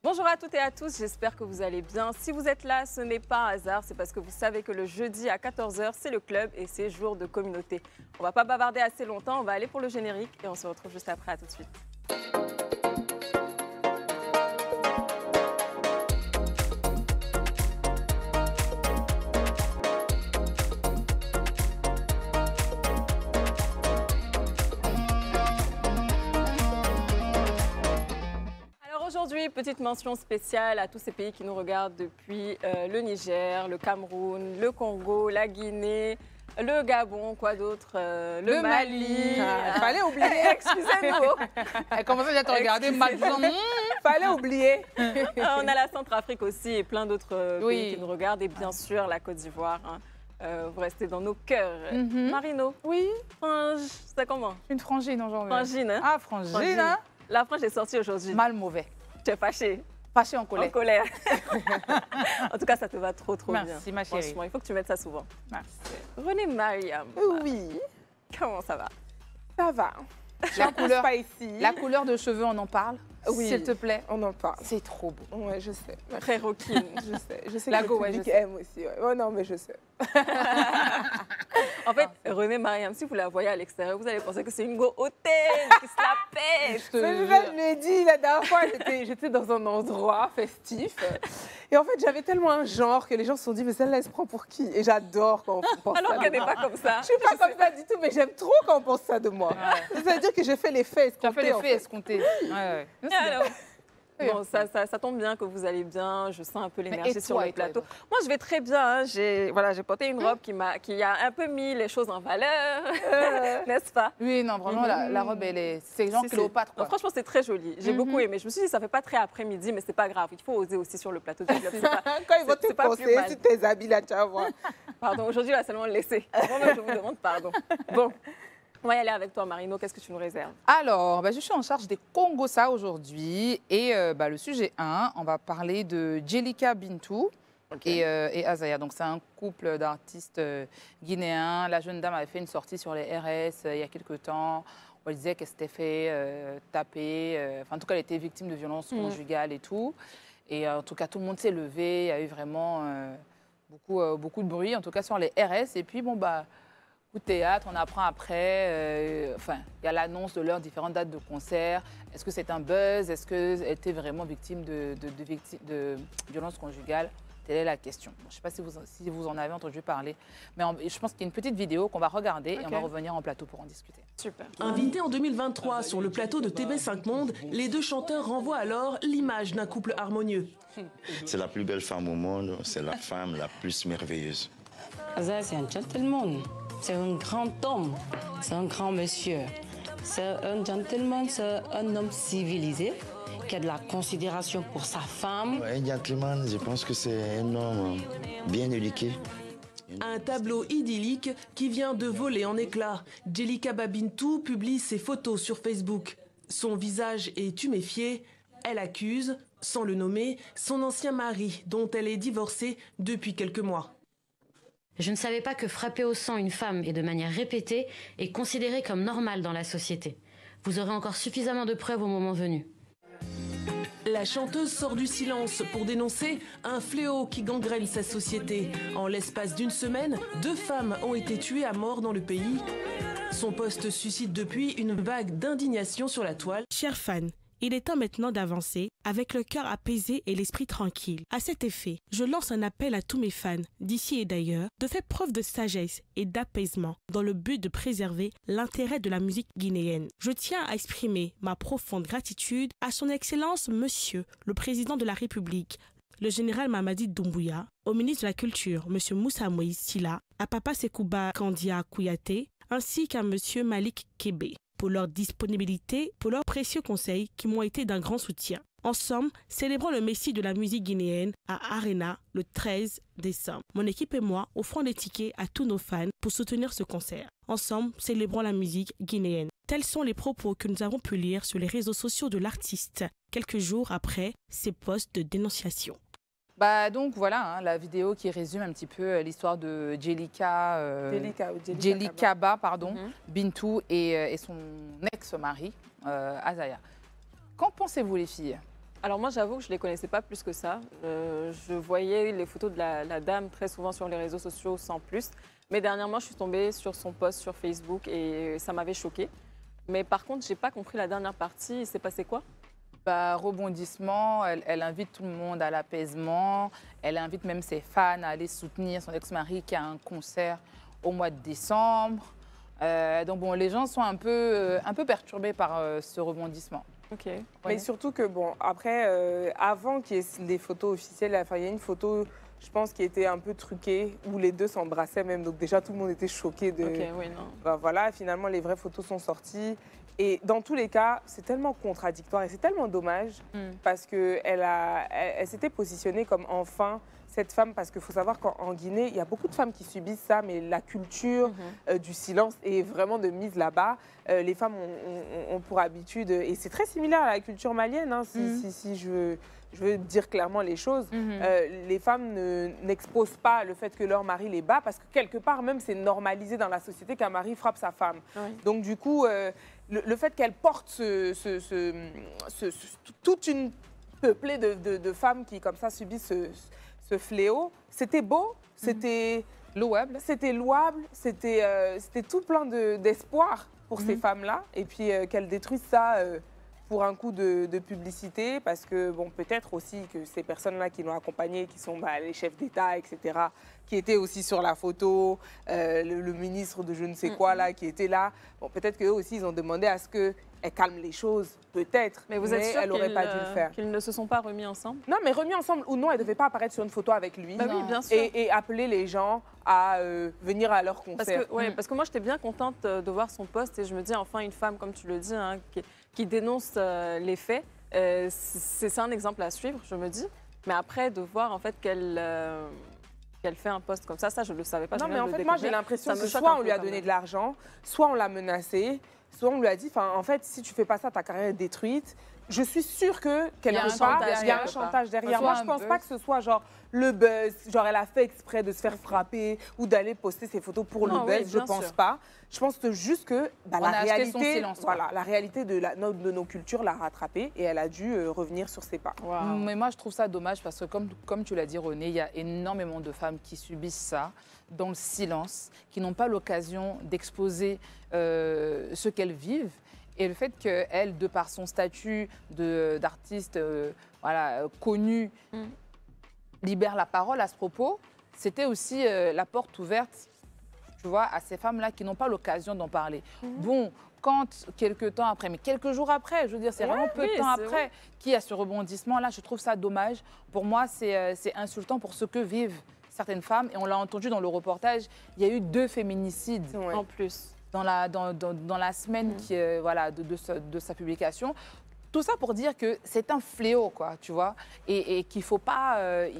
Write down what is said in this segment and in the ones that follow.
Bonjour à toutes et à tous, j'espère que vous allez bien. Si vous êtes là, ce n'est pas un hasard, c'est parce que vous savez que le jeudi à 14 h, c'est le club et c'est jour de communauté. On ne va pas bavarder assez longtemps, on va aller pour le générique et on se retrouve juste après, à tout de suite. Aujourd'hui, petite mention spéciale à tous ces pays qui nous regardent depuis le Niger, le Cameroun, le Congo, la Guinée, le Gabon, quoi d'autre, le Mali. Fallait oublier. Excusez-nous. Elle commençait à te regarder mal disant fallait oublier. On a la Centrafrique aussi et plein d'autres pays qui nous regardent. Et bien sûr, la Côte d'Ivoire. Vous restez dans nos cœurs. Marino. Oui. Frange, c'est comment? Une frangine aujourd'hui. Frangine, hein? Ah, frangine, hein? La frange est sortie aujourd'hui. Mal mauvais. Tu es fâchée? Fâchée en colère. En colère. En tout cas, ça te va trop bien. Merci, ma chérie. Franchement, il faut que tu mettes ça souvent. Merci. René Mariam. Oui, Comment ça va? ça va. La couleur de cheveux, on en parle? Oui. S'il te plaît. On en parle. C'est trop beau. Ouais, je sais. Très roquine. Je sais La que go, le ouais, je public sais. aime aussi. Ouais. Oh non, mais je sais. En fait, René Mariam, si vous la voyez à l'extérieur, vous allez penser que c'est une go hautaine qui se la pète. Mais je l'ai dit la dernière fois, j'étais dans un endroit festif. Et en fait, j'avais tellement un genre que les gens se sont dit, mais celle-là, elle se prend pour qui? Et j'adore quand on pense ça. Alors qu'elle n'est pas comme ça. Je suis pas comme ça du tout, mais j'aime trop quand on pense ça de moi. Ouais. Ça veut dire que j'ai fait les faits Tu as fait escomptés. l'effet escompté. Ouais. Alors, bon, ça tombe bien que vous allez bien. Je sens un peu l'énergie sur le plateau. Moi, je vais très bien. Hein. J'ai porté une robe qui a un peu mis les choses en valeur, n'est-ce pas? Oui, non, vraiment, la robe, c'est genre Cléopâtre, quoi. Non, franchement, c'est très joli. J'ai beaucoup aimé. Je me suis dit, ça fait pas très après-midi, mais c'est pas grave. Il faut oser aussi sur le plateau du club. Quand ils vont te conseiller sur tes habits, là, tu vas voir. Pardon, aujourd'hui, il va seulement le laisser. Moi-même, je vous demande pardon. Bon. On va y aller avec toi, Marino. Qu'est-ce que tu nous réserves? Alors, je suis en charge des Congosa aujourd'hui. Et le sujet 1, on va parler de Djelika Bintou et Azaya. Donc, c'est un couple d'artistes guinéens. La jeune dame avait fait une sortie sur les RS il y a quelques temps. On disait qu'elle s'était fait taper. En tout cas, elle était victime de violences conjugales et tout. Et en tout cas, tout le monde s'est levé. Il y a eu vraiment beaucoup de bruit, en tout cas sur les RS. Et puis, coup de théâtre, on apprend après, il y a l'annonce de leurs différentes dates de concert. Est-ce que c'est un buzz? Est-ce qu'elle était vraiment victime de violences conjugales? Telle est la question. Bon, je ne sais pas si vous en avez entendu parler, mais je pense qu'il y a une petite vidéo qu'on va regarder et on va revenir en plateau pour en discuter. Super. Invités en 2023 sur le plateau de TV5 Monde, les deux chanteurs renvoient alors l'image d'un couple harmonieux. C'est la plus belle femme au monde, c'est la femme la plus merveilleuse. Azaya, c'est un gentleman. C'est un grand homme, c'est un grand monsieur. C'est un gentleman, c'est un homme civilisé qui a de la considération pour sa femme. Un gentleman, je pense que c'est un homme bien éduqué. Un tableau idyllique qui vient de voler en éclats. Djelika Bintou publie ses photos sur Facebook. Son visage est tuméfié. Elle accuse, sans le nommer, son ancien mari, dont elle est divorcée depuis quelques mois. Je ne savais pas que frapper au sang une femme et de manière répétée est considéré comme normal dans la société. Vous aurez encore suffisamment de preuves au moment venu. La chanteuse sort du silence pour dénoncer un fléau qui gangrène sa société. En l'espace d'une semaine, 2 femmes ont été tuées à mort dans le pays. Son post suscite depuis une vague d'indignation sur la toile. Chers fans, il est temps maintenant d'avancer avec le cœur apaisé et l'esprit tranquille. À cet effet, je lance un appel à tous mes fans, d'ici et d'ailleurs, de faire preuve de sagesse et d'apaisement dans le but de préserver l'intérêt de la musique guinéenne. Je tiens à exprimer ma profonde gratitude à son Excellence Monsieur le Président de la République, le général Mamadi Doumbouya, au ministre de la Culture, Monsieur Moussa Moïse Silla, à Papa Sekouba Kandia Kouyaté, ainsi qu'à Monsieur Malik Kébé, pour leur disponibilité, pour leurs précieux conseils qui m'ont été d'un grand soutien. Ensemble, célébrons le Messie de la musique guinéenne à Arena le 13 décembre. Mon équipe et moi offrons des tickets à tous nos fans pour soutenir ce concert. Ensemble, célébrons la musique guinéenne. Tels sont les propos que nous avons pu lire sur les réseaux sociaux de l'artiste, quelques jours après ses posts de dénonciation. Donc voilà, la vidéo qui résume un petit peu l'histoire de Djelika Bintou et son ex-mari, Azaya. Qu'en pensez-vous les filles? Alors moi, j'avoue que je ne les connaissais pas plus que ça. Je voyais les photos de la dame très souvent sur les réseaux sociaux sans plus. Mais dernièrement, je suis tombée sur son post sur Facebook et ça m'avait choquée. Mais par contre, je n'ai pas compris la dernière partie. Il s'est passé quoi? Bah, rebondissement, elle invite tout le monde à l'apaisement. Elle invite même ses fans à aller soutenir son ex-mari qui a un concert au mois de décembre. Donc bon, les gens sont un peu perturbés par ce rebondissement. Ok. Mais surtout que, bon, après, avant qu'il y ait des photos officielles, enfin, il y a une photo, je pense, qui était un peu truquée, où les deux s'embrassaient même. Donc déjà, tout le monde était choqué de... Ok, oui, non. Ben, voilà, finalement, les vraies photos sont sorties. Et dans tous les cas, c'est tellement contradictoire et c'est tellement dommage parce qu'elle s'était positionnée comme enfin cette femme, parce qu'il faut savoir qu'en Guinée, il y a beaucoup de femmes qui subissent ça, mais la culture du silence est vraiment de mise là-bas. Les femmes ont pour habitude, et c'est très similaire à la culture malienne, hein, si je veux dire clairement les choses, les femmes n'exposent pas le fait que leur mari les bat, parce que quelque part même, c'est normalisé dans la société qu'un mari frappe sa femme. Oui. Donc du coup, le fait qu'elle porte toute une peuplée de femmes qui, comme ça, subissent ce fléau, c'était beau, c'était louable, c'était tout plein d'espoir pour ces femmes-là. Et puis qu'elles détruisent ça pour un coup de publicité, parce que, bon, peut-être aussi que ces personnes-là qui l'ont accompagnée, qui sont les chefs d'État, etc., qui étaient aussi sur la photo, le ministre de je ne sais quoi, là, qui était là, bon, peut-être qu'eux aussi, ils ont demandé à ce qu'elle calme les choses, peut-être, mais vous êtes sûr elle n'aurait pas dû le faire. Qu'ils ne se sont pas remis ensemble? Non, mais remis ensemble ou non, elle ne devait pas apparaître sur une photo avec lui. Bah oui, bien sûr. Et appeler les gens à venir à leur concert. Parce que moi, j'étais bien contente de voir son post et je me dis, enfin, une femme, comme tu le dis, hein, qui dénonce les faits, c'est un exemple à suivre, je me dis. Mais après, de voir en fait qu'elle fait un post comme ça, je ne le savais pas. Non, mais en fait, moi, j'ai l'impression que soit on lui a donné de l'argent, soit on l'a menacée, soit on lui a dit, en fait, si tu fais pas ça, ta carrière est détruite. Je suis sûre que il y a un chantage derrière. Moi, je ne pense pas que ce soit genre le buzz, genre elle a fait exprès de se faire frapper ou d'aller poster ses photos pour le buzz. Je ne pense pas. Je pense juste que la réalité, la réalité de nos cultures l'a rattrapée et elle a dû revenir sur ses pas. Wow. Mais moi, je trouve ça dommage parce que, comme tu l'as dit, René, il y a énormément de femmes qui subissent ça dans le silence, qui n'ont pas l'occasion d'exposer ce qu'elles vivent. Et le fait qu'elle, de par son statut d'artiste connue, libère la parole à ce propos, c'était aussi la porte ouverte, tu vois, à ces femmes-là qui n'ont pas l'occasion d'en parler. Bon, quand quelques temps après, mais quelques jours après, je veux dire, c'est vraiment peu de temps après qu'il y a ce rebondissement-là, je trouve ça dommage. Pour moi, c'est insultant pour ce que vivent certaines femmes. Et on l'a entendu dans le reportage, il y a eu 2 féminicides en plus. Dans la semaine de sa publication. Tout ça pour dire que c'est un fléau, quoi, tu vois, et qu'il ne faut pas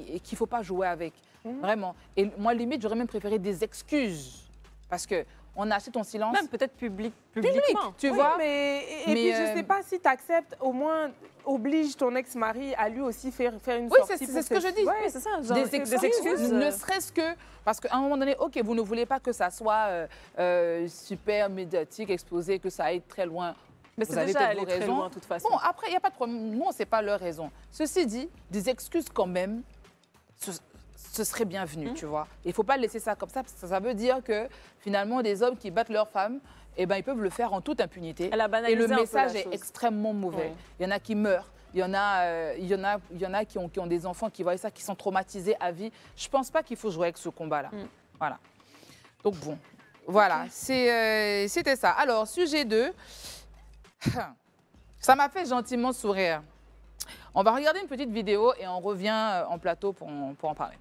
jouer avec, vraiment. Et moi, limite, j'aurais même préféré des excuses, parce qu'on a acheté ton silence. Même peut-être publiquement. Tu vois. Mais puis, je ne sais pas si tu acceptes, au moins, oblige ton ex-mari à lui aussi faire une sortie. Oui, c'est ce que je dis. Oui, c'est ça. Genre, des excuses. Ne serait-ce que... Parce qu'à un moment donné, OK, vous ne voulez pas que ça soit super médiatique, exposé, que ça aille très loin. Mais c'est déjà allé très loin, de toute façon. Bon, après, il n'y a pas de problème. Nous, ce n'est pas leur raison. Ceci dit, des excuses quand même, ce serait bienvenu, tu vois. Il ne faut pas laisser ça comme ça, parce que ça veut dire que, finalement, des hommes qui battent leurs femmes, eh ben, ils peuvent le faire en toute impunité. Et le message est extrêmement mauvais. Il y en a qui meurent. Il y en a qui ont des enfants qui voient ça, qui sont traumatisés à vie. Je ne pense pas qu'il faut jouer avec ce combat-là. Voilà. Donc bon, voilà, c'était ça. Alors, sujet 2, ça m'a fait gentiment sourire. On va regarder une petite vidéo et on revient en plateau pour en parler.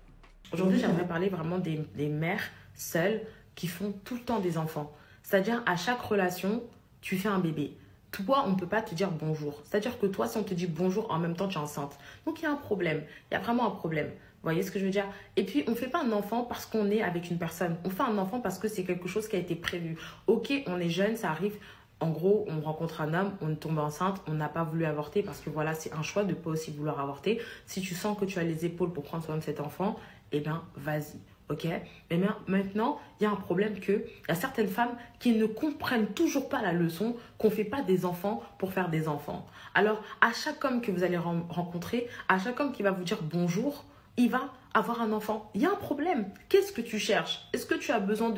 Aujourd'hui, j'aimerais parler vraiment des mères seules qui font tout le temps des enfants. C'est-à-dire, à chaque relation, tu fais un bébé. Toi, on ne peut pas te dire bonjour. C'est-à-dire que toi, si on te dit bonjour, en même temps, tu es enceinte. Donc, il y a un problème. Il y a vraiment un problème. Vous voyez ce que je veux dire? Et puis, on ne fait pas un enfant parce qu'on est avec une personne. On fait un enfant parce que c'est quelque chose qui a été prévu. OK, on est jeune, ça arrive. En gros, on rencontre un homme, on tombe enceinte, on n'a pas voulu avorter parce que voilà, c'est un choix de ne pas aussi vouloir avorter. Si tu sens que tu as les épaules pour prendre soin de cet enfant, eh bien, vas-y. ok? Mais maintenant, il y a un problème il y a certaines femmes qui ne comprennent toujours pas la leçon qu'on ne fait pas des enfants pour faire des enfants. Alors, à chaque homme que vous allez rencontrer, à chaque homme qui va vous dire bonjour, il va avoir un enfant. Il y a un problème. Qu'est-ce que tu cherches? Est-ce que tu as besoin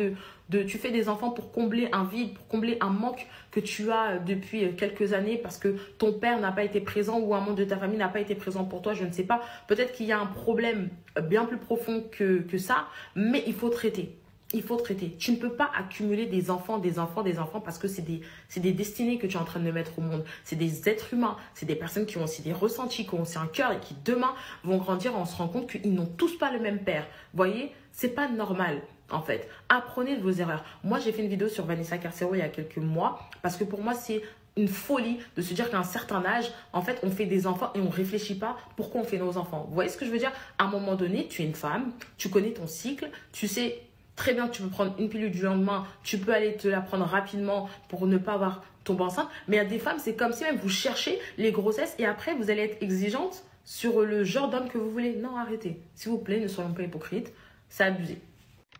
tu fais des enfants pour combler un vide, pour combler un manque que tu as depuis quelques années parce que ton père n'a pas été présent ou un membre de ta famille n'a pas été présent pour toi, je ne sais pas. Peut-être qu'il y a un problème bien plus profond que ça, mais il faut traiter. Il faut traiter. Tu ne peux pas accumuler des enfants parce que c'est des destinées que tu es en train de mettre au monde. C'est des êtres humains, c'est des personnes qui ont aussi des ressentis, qui ont aussi un cœur et qui demain vont grandir. On se rend compte qu'ils n'ont tous pas le même père. Vous voyez, c'est pas normal. En fait, apprenez de vos erreurs. Moi, j'ai fait une vidéo sur Vanessa Carcero il y a quelques mois parce que pour moi, c'est une folie de se dire qu'à un certain âge, en fait, on fait des enfants et on ne réfléchit pas pourquoi on fait nos enfants. Vous voyez ce que je veux dire? À un moment donné, tu es une femme, tu connais ton cycle, tu sais très bien que tu peux prendre une pilule du lendemain, tu peux aller te la prendre rapidement pour ne pas tomber enceinte. Mais il y a des femmes, c'est comme si même vous cherchez les grossesses et après, vous allez être exigeante sur le genre d'homme que vous voulez. Non, arrêtez. S'il vous plaît, ne soyons pas hypocrites. C'est abusé.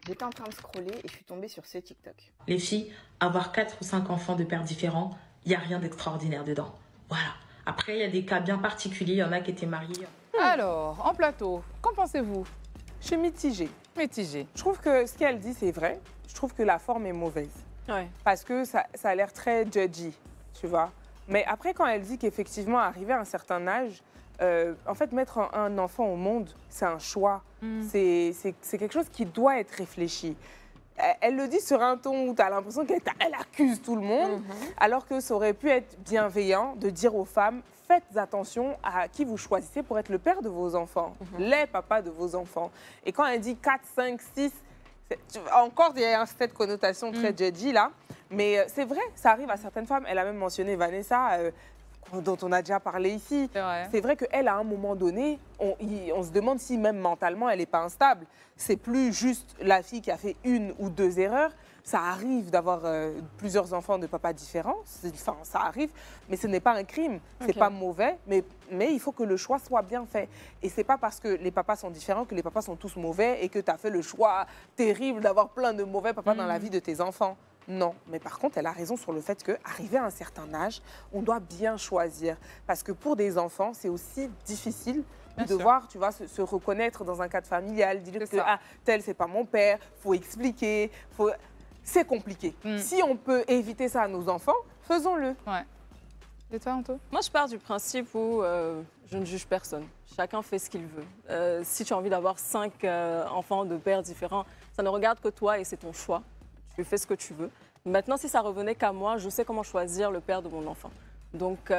J'étais en train de scroller et je suis tombée sur ce TikTok. Les filles, avoir 4 ou 5 enfants de pères différents, il n'y a rien d'extraordinaire dedans. Voilà. Après, il y a des cas bien particuliers. Il y en a qui étaient mariés. Alors, en plateau, qu'en pensez-vous? Je suis mitigée. Mitigée. Je trouve que ce qu'elle dit, c'est vrai. Je trouve que la forme est mauvaise. Ouais. Parce que ça a l'air très judgy, tu vois. Mais après, quand elle dit qu'effectivement, arrivé à un certain âge, en fait, mettre un enfant au monde, c'est un choix. C'est quelque chose qui doit être réfléchi. Elle le dit sur un ton où tu as l'impression qu'elle accuse tout le monde, alors que ça aurait pu être bienveillant de dire aux femmes, faites attention à qui vous choisissez pour être le père de vos enfants, les papas de vos enfants. Et quand elle dit 4, 5, 6, encore il y a cette connotation très judgy là, mais c'est vrai, ça arrive à certaines femmes. Elle a même mentionné Vanessa, dont on a déjà parlé ici. C'est vrai qu'elle, à un moment donné, on se demande si même mentalement, elle n'est pas instable. C'est plus juste la fille qui a fait 1 ou 2 erreurs. Ça arrive d'avoir plusieurs enfants de papas différents. Enfin, ça arrive, mais ce n'est pas un crime. C'est pas mauvais, mais il faut que le choix soit bien fait. Et c'est pas parce que les papas sont différents que les papas sont tous mauvais et que tu as fait le choix terrible d'avoir plein de mauvais papas dans la vie de tes enfants. Non, mais par contre, elle a raison sur le fait qu'arrivé à un certain âge, on doit bien choisir. Parce que pour des enfants, c'est aussi difficile de devoir, tu vois, se reconnaître dans un cadre familial, dire que tel, c'est pas mon père, faut expliquer, c'est compliqué. Si on peut éviter ça à nos enfants, faisons-le. Ouais. Et toi, Anto? Moi, je pars du principe où je ne juge personne. Chacun fait ce qu'il veut. Si tu as envie d'avoir 5 enfants de pères différents, ça ne regarde que toi et c'est ton choix. Tu fais ce que tu veux. Maintenant, si ça revenait qu'à moi, je sais comment choisir le père de mon enfant. Donc,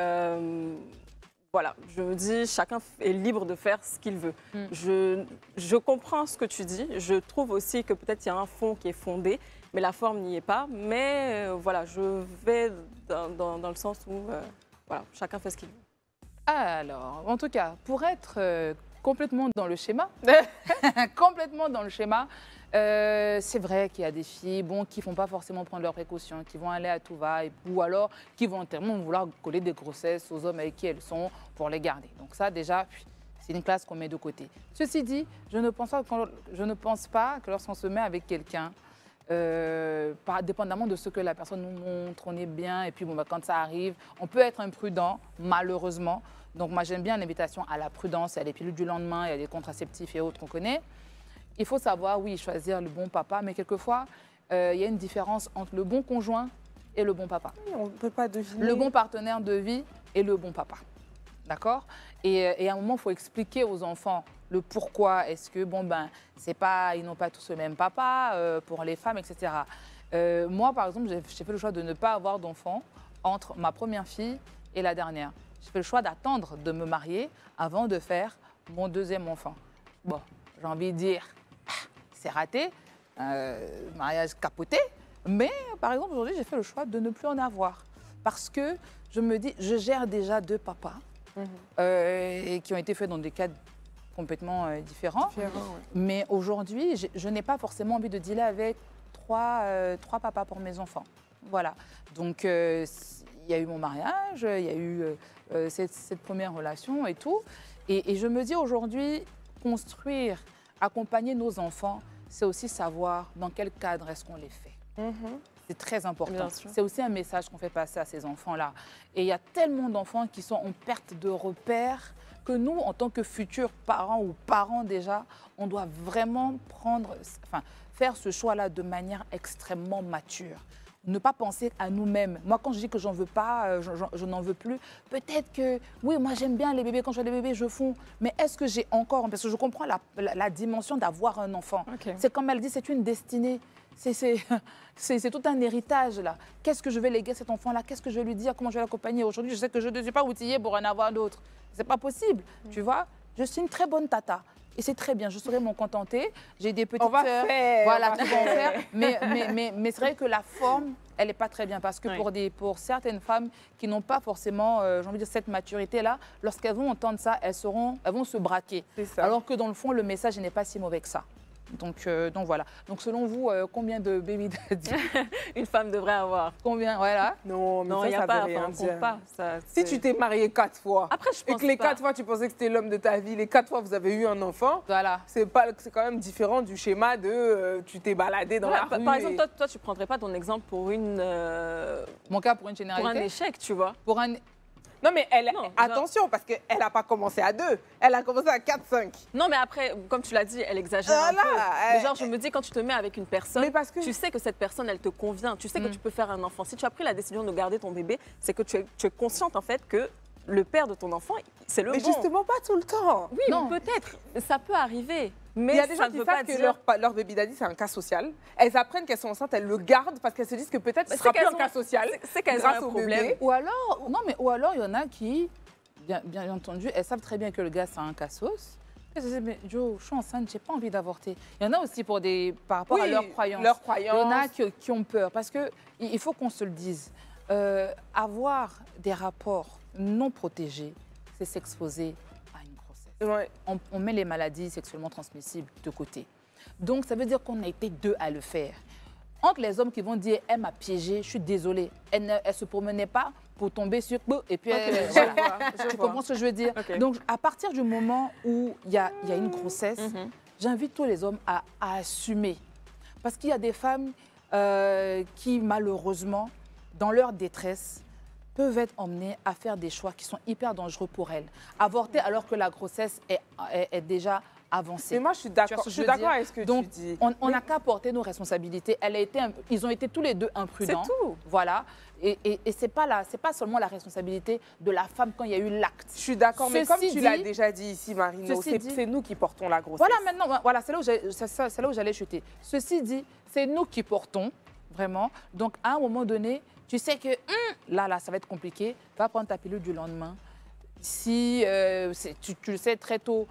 voilà, je me dis, chacun est libre de faire ce qu'il veut. Je comprends ce que tu dis. Je trouve aussi que peut-être il y a un fond qui est fondé, mais la forme n'y est pas. Mais voilà, je vais dans le sens où voilà, chacun fait ce qu'il veut. Alors, en tout cas, pour être complètement dans le schéma, c'est vrai qu'il y a des filles qui ne vont pas forcément prendre leurs précautions, qui vont aller à tout va, ou alors qui vont tellement vouloir coller des grossesses aux hommes avec qui elles sont pour les garder. Donc ça, déjà, c'est une classe qu'on met de côté. Ceci dit, je ne pense pas que lorsqu'on se met avec quelqu'un, dépendamment de ce que la personne nous montre, on est bien, et puis quand ça arrive, on peut être imprudent, malheureusement. Donc moi, j'aime bien l'invitation à la prudence, il y a les pilules du lendemain, il y a des contraceptifs et autres qu'on connaît. Il faut savoir, oui, choisir le bon papa, mais quelquefois, il y a une différence entre le bon conjoint et le bon papa. Oui, on ne peut pas deviner. Le bon partenaire de vie et le bon papa. D'accord? Et à un moment, il faut expliquer aux enfants le pourquoi. Est-ce que, ils n'ont pas tous le même papa pour les femmes, etc. Moi, par exemple, j'ai fait le choix de ne pas avoir d'enfant entre ma première fille et la dernière. J'ai fait le choix d'attendre de me marier avant de faire mon deuxième enfant. Bon, j'ai envie de dire, c'est raté, mariage capoté, mais par exemple, aujourd'hui, j'ai fait le choix de ne plus en avoir. Parce que je me dis, je gère déjà 2 papas et qui ont été faits dans des cadres complètement différents. Mais aujourd'hui, je n'ai pas forcément envie de dealer avec 3 papas pour mes enfants. Voilà. Donc, il y a eu mon mariage, il y a eu cette première relation et tout. Et je me dis aujourd'hui, construire, accompagner nos enfants, c'est aussi savoir dans quel cadre est-ce qu'on les fait. C'est très important. C'est aussi un message qu'on fait passer à ces enfants-là. Et il y a tellement d'enfants qui sont en perte de repères que nous, en tant que futurs parents ou parents déjà, on doit vraiment faire ce choix-là de manière extrêmement mature. Ne pas penser à nous-mêmes. Moi, quand je dis que j'en veux pas, je n'en veux plus, peut-être que, oui, moi j'aime bien les bébés, quand je vois des bébés, je fonds. Mais est-ce que j'ai encore, parce que je comprends la dimension d'avoir un enfant. C'est comme elle dit, c'est une destinée. C'est tout un héritage, là. Qu'est-ce que je vais léguer à cet enfant-là? Qu'est-ce que je vais lui dire? Comment je vais l'accompagner? Aujourd'hui, je sais que je ne suis pas outillée pour en avoir d'autres. C'est pas possible, tu vois. Je suis une très bonne tata. Et c'est très bien, je saurais m'en contenter. J'ai des petites sœurs voilà, qui vont en faire. Mais c'est vrai que la forme, elle n'est pas très bien. Parce que pour certaines femmes qui n'ont pas forcément, j'ai envie de dire, cette maturité-là, lorsqu'elles vont entendre ça, elles vont se braquer. Alors que dans le fond, le message n'est pas si mauvais que ça. Donc voilà. Donc selon vous, combien de baby daddy une femme devrait avoir? Combien? Voilà. Non, mais non, ça, y a ça pas, veut rien enfin, dire. pas. Ça, si tu t'es marié 4 fois, après, je pense et que les 4 fois tu pensais que c'était l'homme de ta vie, les 4 fois vous avez eu un enfant, voilà. C'est quand même différent du schéma de tu t'es baladé dans la rue. Par exemple, toi, tu prendrais pas ton exemple pour une... Mon cas, pour une généralité? Pour un échec, tu vois. Pour un... Non, mais attention, parce qu'elle n'a pas commencé à 2, elle a commencé à 4, 5. Non, mais après, comme tu l'as dit, elle exagère un peu. Mais genre, je me dis, quand tu te mets avec une personne, tu sais que cette personne, elle te convient. Tu sais que tu peux faire un enfant. Si tu as pris la décision de garder ton bébé, c'est que tu es consciente, en fait, que le père de ton enfant, c'est le bon. Mais justement, pas tout le temps. Oui, peut-être. Ça peut arriver. Mais il y a des gens qui savent que leur baby daddy, c'est un cas social. Elles apprennent qu'elles sont enceintes, elles le gardent parce qu'elles se disent que peut-être ce sera plus un cas social. C'est qu'elles ont un problème. Ou alors, il y en a qui, bien entendu, elles savent très bien que le gars, c'est un cas sauce. Elles se disent, mais Joe, je suis enceinte, j'ai pas envie d'avorter. Il y en a aussi par rapport à leurs croyances. Il y en a qui ont peur. Parce qu'il faut qu'on se le dise. Avoir des rapports non protégés, c'est s'exposer à une grossesse. On met les maladies sexuellement transmissibles de côté. Donc, ça veut dire qu'on a été 2 à le faire. Entre les hommes qui vont dire « elle m'a piégée, je suis désolée », elle ne se promenait pas pour tomber sur « et puis voilà. Tu comprends ce que je veux dire? Donc, à partir du moment où il y a une grossesse, j'invite tous les hommes à assumer. Parce qu'il y a des femmes qui, malheureusement, dans leur détresse, peuvent être emmenées à faire des choix qui sont hyper dangereux pour elles. Avorter alors que la grossesse est déjà avancée. Mais moi, je suis d'accord avec ce que tu dis. On n'a qu'à porter nos responsabilités. Ils ont été tous les 2 imprudents. C'est tout. Voilà. Et c'est pas seulement la responsabilité de la femme quand il y a eu l'acte. Je suis d'accord, mais comme tu l'as déjà dit ici, Marino, c'est nous qui portons la grossesse. Voilà, maintenant, voilà, c'est là où j'allais chuter. Ceci dit, c'est nous qui portons, vraiment. Donc, à un moment donné, tu sais que là, ça va être compliqué. Va prendre ta pilule du lendemain. Si tu le sais très tôt,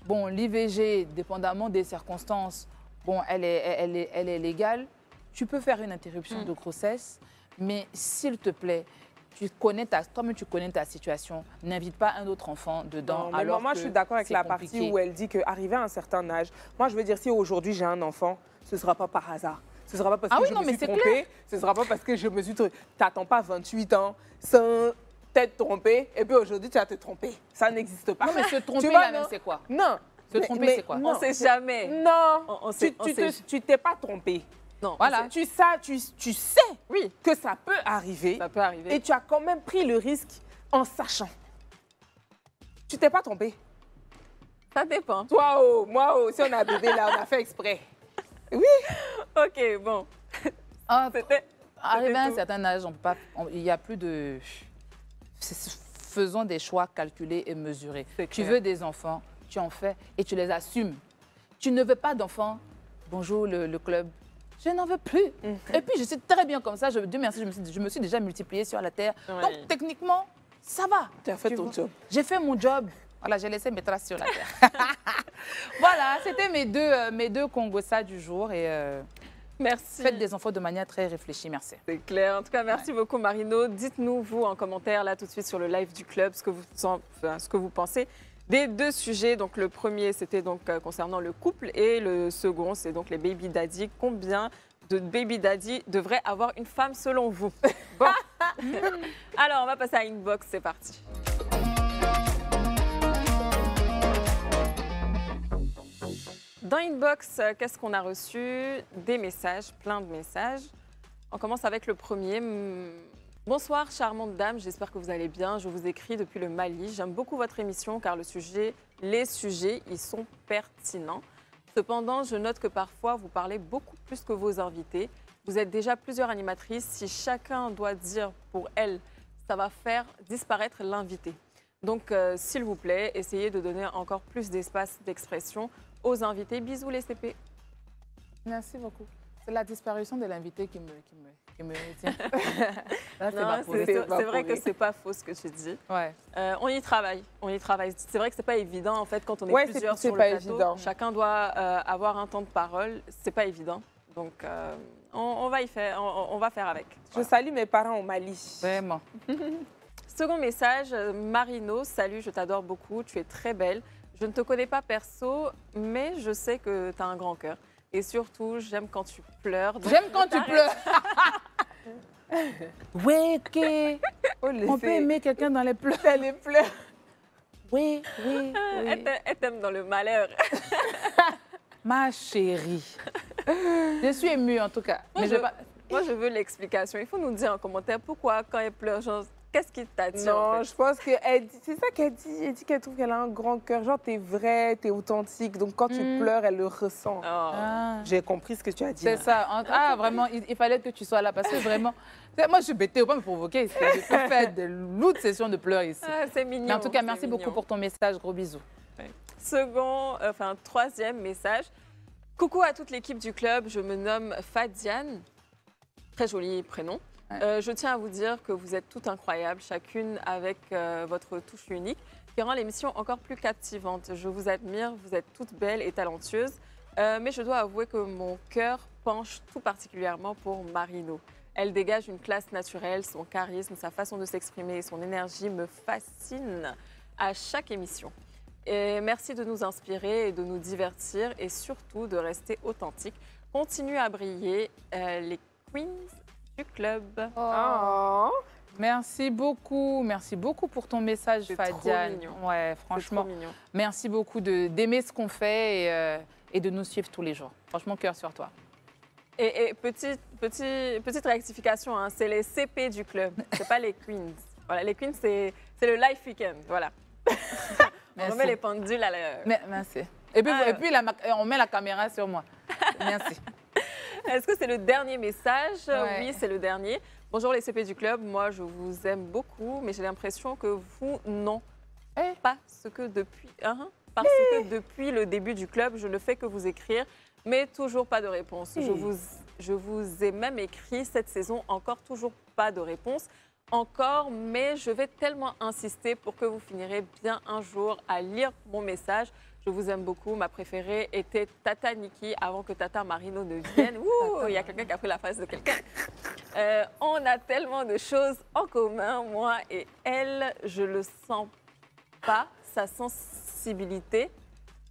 bon, l'IVG, dépendamment des circonstances, bon, elle est légale. Tu peux faire une interruption de grossesse, mais s'il te plaît, toi-même tu connais ta situation. N'invite pas un autre enfant dedans. Non, alors moi, je suis d'accord avec la partie où elle dit qu'arrivé à un certain âge, moi, je veux dire, si aujourd'hui j'ai un enfant, ce ne sera pas par hasard. Ce ne sera pas parce que je me suis trompée. Ce ne sera pas parce que je me suis trompée. Tu n'attends pas 28 ans sans t'être trompée et puis aujourd'hui, tu vas te tromper. Ça n'existe pas. Non, mais se tromper là-même, c'est quoi? Non. Se tromper, c'est quoi? On ne sait jamais. Non. Tu t'es pas trompée. Non. Voilà. Tu sais que ça peut arriver. Ça peut arriver. Et tu as quand même pris le risque en sachant. Tu t'es pas trompée. Ça dépend. Toi, moi, si on a un bébé là, on a fait exprès. Oui. OK, bon. Arrivé à un certain âge, il n'y a plus de... Faisons des choix calculés et mesurés. Tu veux des enfants, tu en fais et tu les assumes. Tu ne veux pas d'enfants, bonjour le club, je n'en veux plus. Et puis je suis très bien comme ça, Dieu merci, je me suis déjà multipliée sur la terre. Donc techniquement, ça va. Tu as fait ton job. J'ai fait mon job. Voilà, j'ai laissé mes traces sur la terre. Voilà, c'était mes deux Congosa du jour. Et merci. Faites des enfants de manière très réfléchie, merci. C'est clair. En tout cas, merci beaucoup, Marino. Dites-nous, vous, en commentaire, là, tout de suite, sur le live du club, ce que vous pensez des 2 sujets. Donc, le premier, c'était donc concernant le couple. Et le second, c'est donc les baby daddy. Combien de baby daddy devrait avoir une femme, selon vous? Bon. Alors, on va passer à Inbox. C'est parti. Dans Inbox, qu'est-ce qu'on a reçu? Des messages, plein de messages. On commence avec le premier. Bonsoir, charmante dame, j'espère que vous allez bien. Je vous écris depuis le Mali. J'aime beaucoup votre émission car les sujets y sont pertinents. Cependant, je note que parfois, vous parlez beaucoup plus que vos invités. Vous êtes déjà plusieurs animatrices. Si chacun doit dire pour elle, ça va faire disparaître l'invité. Donc, s'il vous plaît, essayez de donner encore plus d'espace d'expression aux invités. Bisous les CP. Merci beaucoup. C'est la disparition de l'invité qui me tient. C'est vrai que c'est pas faux ce que tu dis. Ouais. On y travaille. C'est vrai que c'est pas évident en fait quand on est plusieurs sur le plateau. Évident. Chacun doit avoir un temps de parole. C'est pas évident. Donc on va y faire. On va faire avec. Je salue mes parents au Mali. Vraiment. Second message, Marino, salut, je t'adore beaucoup, tu es très belle. Je ne te connais pas perso, mais je sais que tu as un grand cœur. Et surtout, j'aime quand tu pleures. J'aime quand tu pleures. Oui, ok. On peut aimer quelqu'un dans les pleurs. Dans les pleurs. Oui, oui, oui. Elle t'aime dans le malheur. Ma chérie. Je suis émue en tout cas. Moi, je veux l'explication. Il faut nous dire en commentaire pourquoi, quand elle pleure, genre, qu'est-ce qui t'attire? Non, en fait? je pense qu'elle dit, c'est ça qu'elle dit. Elle dit qu'elle trouve qu'elle a un grand cœur. Genre, t'es vrai, t'es authentique. Donc, quand tu pleures, elle le ressent. Oh. Ah. J'ai compris ce que tu as dit. C'est ça. Ah, vraiment, il fallait que tu sois là parce que vraiment. Moi, je suis bêtée, faut pas me provoquer. J'ai fait de lourdes sessions de pleurs ici. Ah, c'est mignon. Mais en tout cas, merci beaucoup pour ton message. Gros bisous. Ouais. Troisième message. Coucou à toute l'équipe du club. Je me nomme Fadiane. Très joli prénom. Je tiens à vous dire que vous êtes toutes incroyables, chacune avec votre touche unique, qui rend l'émission encore plus captivante. Je vous admire, vous êtes toutes belles et talentueuses, mais je dois avouer que mon cœur penche tout particulièrement pour Marino. Elle dégage une classe naturelle, son charisme, sa façon de s'exprimer et son énergie me fascinent à chaque émission. Et merci de nous inspirer et de nous divertir et surtout de rester authentiques. Continue à briller, les queens du club. Oh. Merci beaucoup pour ton message, Fadiane. Ouais, franchement, merci beaucoup d'aimer ce qu'on fait et de nous suivre tous les jours. Franchement, cœur sur toi. Et petite rectification, hein, c'est les CP du club, c'est pas les queens. Voilà, les queens, c'est le life weekend, voilà. On remet les pendules à l'heure. Merci. Et puis, on met la caméra sur moi. Merci. Est-ce que c'est le dernier message? Oui, c'est le dernier. Bonjour les CP du club, moi je vous aime beaucoup, mais j'ai l'impression que vous, non. Parce que depuis le début du club, je ne fais que vous écrire, mais toujours pas de réponse. Je vous ai même écrit cette saison, encore toujours pas de réponse. Encore, mais je vais tellement insister pour que vous finirez bien un jour à lire mon message. Je vous aime beaucoup. Ma préférée était Tata Niki avant que Tata Marino ne vienne. Ouh, il y a quelqu'un qui a pris la face de quelqu'un. On a tellement de choses en commun, moi et elle. Je le sens pas, sa sensibilité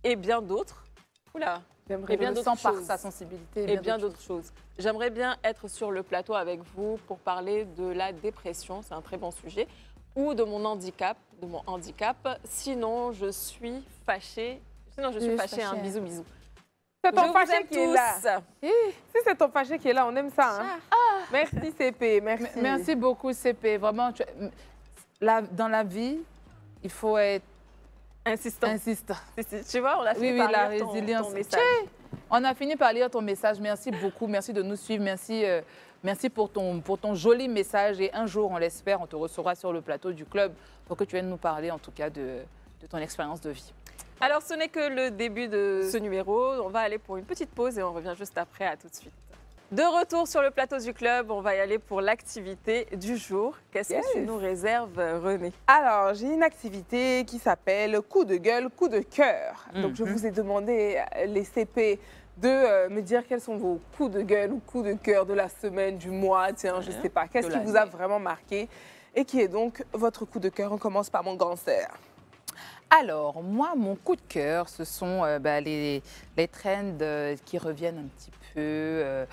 et bien d'autres. Oula. Et bien d'autres choses. Par sa sensibilité. Et bien d'autres choses. J'aimerais bien être sur le plateau avec vous pour parler de la dépression, c'est un très bon sujet, ou de mon handicap, Sinon, je suis fâchée. Un bisou, bisou. C'est ton fâché qui est là. Si c'est ton fâché qui est là, on aime ça. Hein? Merci CP, merci. Merci beaucoup CP. Vraiment, dans la vie, il faut être insistant. Tu vois, on a fini par lire ton message. On a fini par lire ton message. Merci beaucoup. Merci de nous suivre. Merci pour ton joli message. Et un jour, on l'espère, on te recevra sur le plateau du club pour que tu viennes nous parler, en tout cas, de ton expérience de vie. Alors, ce n'est que le début de ce numéro. On va aller pour une petite pause et on revient juste après. À tout de suite. De retour sur le plateau du club, on va y aller pour l'activité du jour. Qu'est-ce que tu nous réserves, René? Alors, j'ai une activité qui s'appelle coup de gueule, coup de cœur. Donc, je vous ai demandé, les CP, de me dire quels sont vos coups de gueule ou coups de cœur de la semaine, du mois, tiens, je ne sais pas. Qu'est-ce qui vous a vraiment marqué et qui est donc votre coup de cœur? On commence par mon grand sœur. Alors, moi, mon coup de cœur, ce sont les trends qui reviennent un petit peu,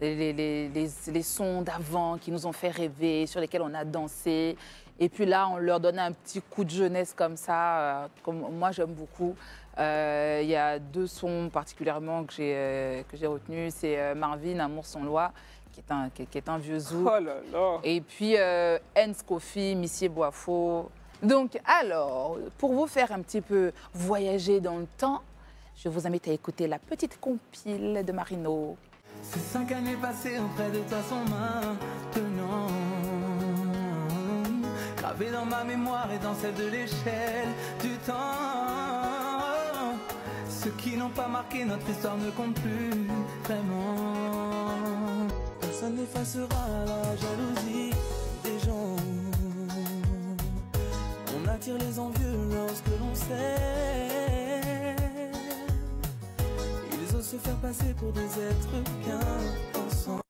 les sons d'avant qui nous ont fait rêver, sur lesquels on a dansé. Et puis là, on leur donne un petit coup de jeunesse comme ça, comme moi j'aime beaucoup. Il y a 2 sons particulièrement que j'ai retenus. C'est Marvin, Amour sans loi, qui est un vieux zouk. Oh là là. Et puis Hens Kofi, Missier Boifo. Donc alors, pour vous faire un petit peu voyager dans le temps, je vous invite à écouter la petite compile de Marino. Ces 5 années passées auprès de toi sont maintenant gravées dans ma mémoire et dans celle de l'échelle du temps. Ceux qui n'ont pas marqué notre histoire ne comptent plus vraiment. Personne n'effacera la jalousie des gens. On attire les envieux lorsque l'on sait. Ils osent se faire passer pour des êtres bien pensants.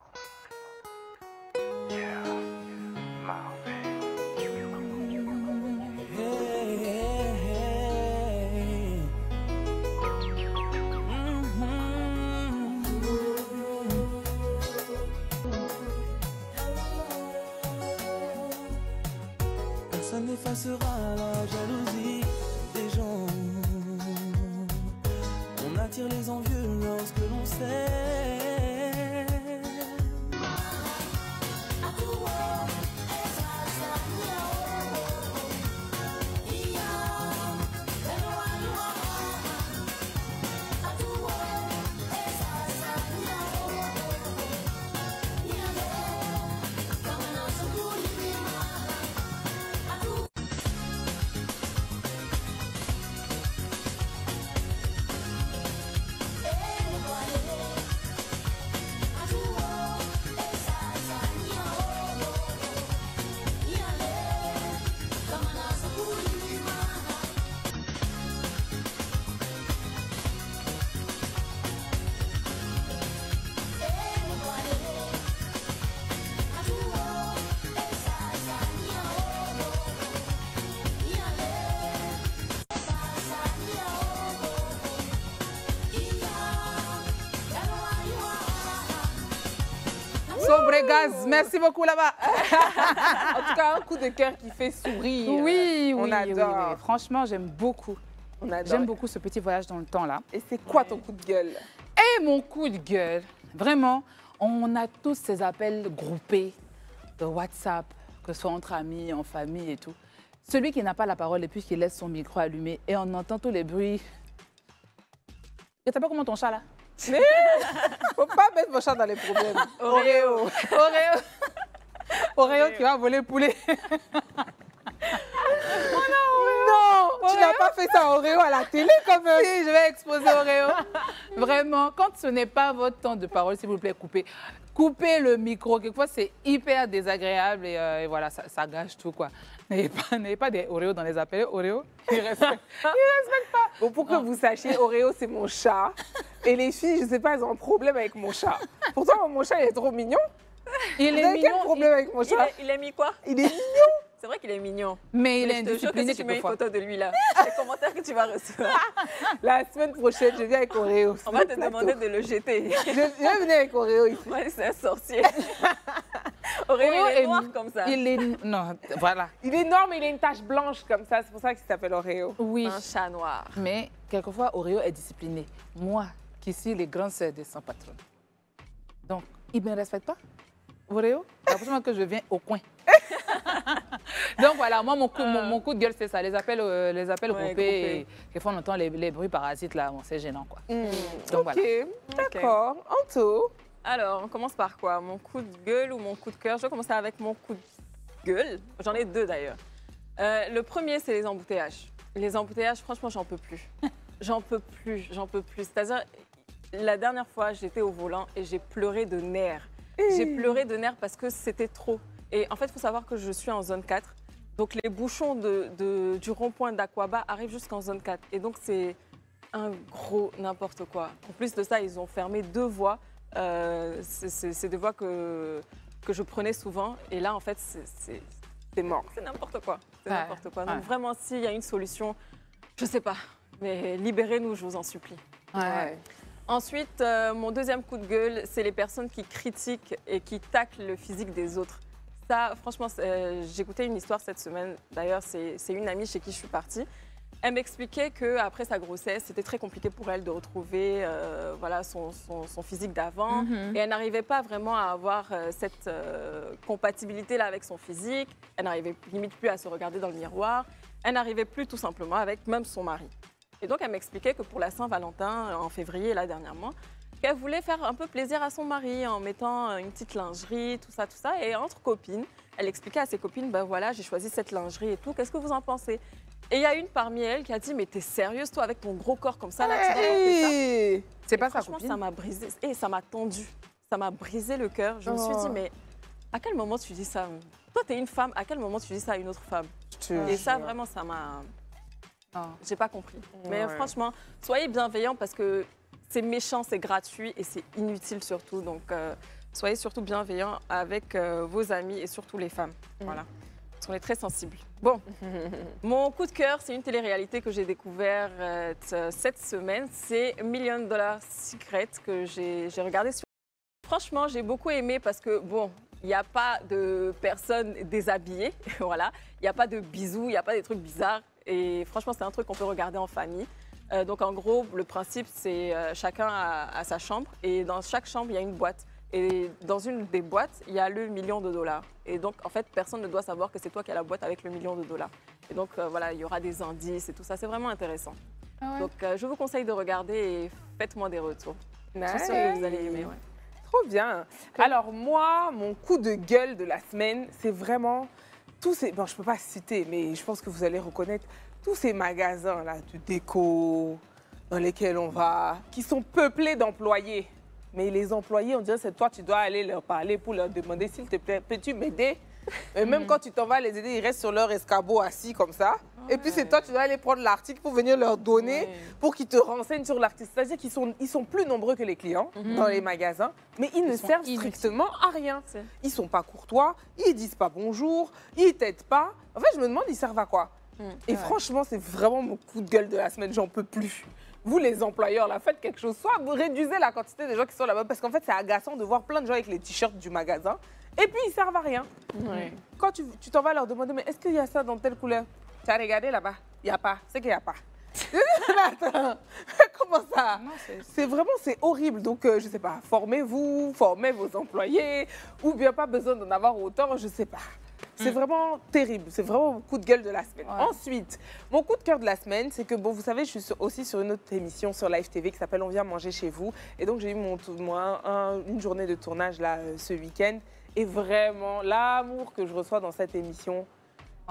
Personne n'effacera la jalousie des gens. On attire les envieux lorsque l'on sait. Sobregaz, merci beaucoup là-bas. En tout cas, un coup de cœur qui fait sourire. Oui, on adore. oui. Franchement, j'aime beaucoup. On adore. J'aime beaucoup ce petit voyage dans le temps là. Et c'est quoi ton coup de gueule? Et mon coup de gueule, vraiment, on a tous ces appels groupés de WhatsApp, que ce soit entre amis, en famille et tout. Celui qui n'a pas la parole et puis qui laisse son micro allumé et on entend tous les bruits. Tu sais pas comment ton chat là? Mais faut pas mettre vos chats dans les problèmes. Oreo. Oreo qui va voler le poulet. Non, tu n'as pas fait ça Oreo à la télé quand même. Si, je vais exposer Oreo. Vraiment, quand ce n'est pas votre temps de parole, s'il vous plaît, coupez le micro. Quelquefois, c'est hyper désagréable et voilà, ça gâche tout, quoi. N'ayez pas des Oreo dans les appels. Oreo, ils respectent pas. Bon, pour que vous sachiez, Oreo, c'est mon chat. Et les filles, je sais pas, elles ont un problème avec mon chat. Pourtant, mon chat, il est trop mignon. Il Vous est avez mignon. quel problème avec mon chat? Il a mis quoi? Il est mignon. C'est vrai qu'il est mignon. Mais il est je te jure que indiscipliné si tu mets une quelquefois. photo de lui là, les commentaires que tu vas recevoir, La semaine prochaine, je viens avec Oreo. on va te demander de le jeter. Je vais venir avec Oreo ici. Ouais, c'est un sorcier. Oreo, il est noir comme ça. Il est... Non, voilà. Il est énorme, il a une tache blanche comme ça. C'est pour ça qu'il s'appelle Oreo. Oui. Un chat noir. Mais quelquefois, Oreo est discipliné. Moi, qui suis les grandes sœurs de son patron. Donc, il ne me respecte pas, Oreo. La prochaine fois que je viens au coin. Donc voilà, moi, mon coup de gueule, c'est ça. Les appels groupés. Et quelquefois, on entend les bruits parasites, là. Bon, c'est gênant, quoi. Donc, Ok, voilà. d'accord. Anto. Alors, on commence par quoi? Mon coup de gueule ou mon coup de cœur? Je vais commencer avec mon coup de gueule. J'en ai 2 d'ailleurs. Le premier, c'est les embouteillages. Les embouteillages, franchement, j'en peux plus. J'en peux plus. C'est-à-dire, la dernière fois, j'étais au volant et j'ai pleuré de nerfs. J'ai pleuré de nerfs parce que c'était trop. Et en fait, il faut savoir que je suis en zone 4. Donc, les bouchons du rond-point d'Aquaba arrivent jusqu'en zone 4. Et donc, c'est un gros n'importe quoi. En plus de ça, ils ont fermé 2 voies. C'est 2 voies que je prenais souvent. Et là, en fait, c'est mort. C'est n'importe quoi. C'est n'importe quoi. Donc, vraiment, s'il y a une solution, je ne sais pas. Mais libérez-nous, je vous en supplie. Ouais. Ensuite, mon deuxième coup de gueule, c'est les personnes qui critiquent et qui taclent le physique des autres. Ça, franchement, j'écoutais une histoire cette semaine. D'ailleurs, c'est une amie chez qui je suis partie. Elle m'expliquait qu'après sa grossesse, c'était très compliqué pour elle de retrouver voilà, son physique d'avant. Et elle n'arrivait pas vraiment à avoir cette compatibilité-là avec son physique. Elle n'arrivait limite plus à se regarder dans le miroir. Elle n'arrivait plus tout simplement avec même son mari. Et donc, elle m'expliquait que pour la Saint-Valentin, en février, là, dernièrement, qu'elle voulait faire un peu plaisir à son mari en mettant une petite lingerie, tout ça, tout ça. Et entre copines, elle expliquait à ses copines, ben voilà, j'ai choisi cette lingerie et tout, qu'est-ce que vous en pensez? Et il y a une parmi elles qui a dit, mais t'es sérieuse, toi, avec ton gros corps comme ça, là, tu dois porter ça? C'est pas sa franchement, copine? ça m'a brisé, et ça m'a tendu, ça m'a brisé le cœur. Je me suis dit, mais à quel moment tu dis ça? Toi, t'es une femme, à quel moment tu dis ça à une autre femme? Et ça, vraiment, ça m'a... J'ai pas compris. Mais franchement, soyez bienveillants parce que c'est méchant, c'est gratuit et c'est inutile surtout. Donc, soyez surtout bienveillants avec vos amis et surtout les femmes. Voilà. Parce qu'on est très sensibles. Bon, mon coup de cœur, c'est une télé-réalité que j'ai découverte cette semaine. C'est $1 Million Secret que j'ai regardé sur... Franchement, j'ai beaucoup aimé parce que, bon, il n'y a pas de personnes déshabillées, voilà. Il n'y a pas de bisous, il n'y a pas des trucs bizarres. Et franchement, c'est un truc qu'on peut regarder en famille. Donc, en gros, le principe, c'est chacun a sa chambre. Et dans chaque chambre, il y a une boîte. Et dans une des boîtes, il y a le $1 million. Et donc, en fait, personne ne doit savoir que c'est toi qui as la boîte avec le $1 million. Et donc, voilà, il y aura des indices et tout ça. C'est vraiment intéressant. Donc, je vous conseille de regarder et faites-moi des retours. Je suis sûre que vous allez aimer. Ouais. Trop bien. Alors moi, mon coup de gueule de la semaine, c'est vraiment tous ces... Bon, je ne peux pas citer, mais je pense que vous allez reconnaître tous ces magasins là, de déco dans lesquels on va, qui sont peuplés d'employés. Mais les employés, on dirait c'est toi, tu dois aller leur parler pour leur demander s'il te plaît, peux-tu m'aider? Et même quand tu t'en vas les aider, ils restent sur leur escabeau assis comme ça. Et puis c'est toi, tu dois aller prendre l'article pour venir leur donner, pour qu'ils te renseignent sur l'article. C'est-à-dire qu'ils sont plus nombreux que les clients dans les magasins, mais ils ne servent strictement à rien. Ils sont pas courtois, ils disent pas bonjour, ils t'aident pas. En fait, je me demande, ils servent à quoi? Et franchement, c'est vraiment mon coup de gueule de la semaine, j'en peux plus. Vous, les employeurs, là, faites quelque chose. Soit vous réduisez la quantité de gens qui sont là-bas, parce qu'en fait, c'est agaçant de voir plein de gens avec les t-shirts du magasin, et puis ils servent à rien. Quand tu t'en vas leur demander, mais est-ce qu'il y a ça dans telle couleur? Tu as regardé là-bas? Il n'y a pas. C'est qu'il n'y a pas. Attends, comment ça? C'est vraiment, c'est horrible. Donc, je ne sais pas, formez-vous, formez vos employés, ou bien pas besoin d'en avoir autant, je ne sais pas. C'est vraiment terrible. C'est vraiment mon coup de gueule de la semaine. Ensuite, mon coup de cœur de la semaine, c'est que, bon, vous savez, je suis aussi sur une autre émission sur Live TV qui s'appelle On vient manger chez vous. Et donc, j'ai eu une journée de tournage là, ce week-end. Et vraiment, l'amour que je reçois dans cette émission,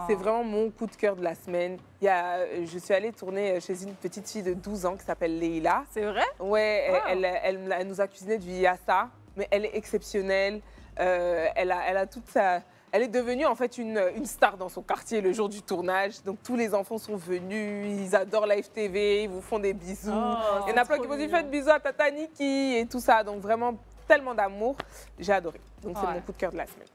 c'est vraiment mon coup de cœur de la semaine. Je suis allée tourner chez une petite fille de 12 ans qui s'appelle Leïla. C'est vrai? Ouais, elle nous a cuisiné du yassa, mais elle est exceptionnelle. Elle a toute sa... Elle est devenue en fait une star dans son quartier le jour du tournage. Donc tous les enfants sont venus, ils adorent Live TV, ils vous font des bisous. Il y en a plein qui vont dire faites bisous à Tata Niki et tout ça. Donc vraiment tellement d'amour. J'ai adoré. Donc c'est mon coup de cœur de la semaine.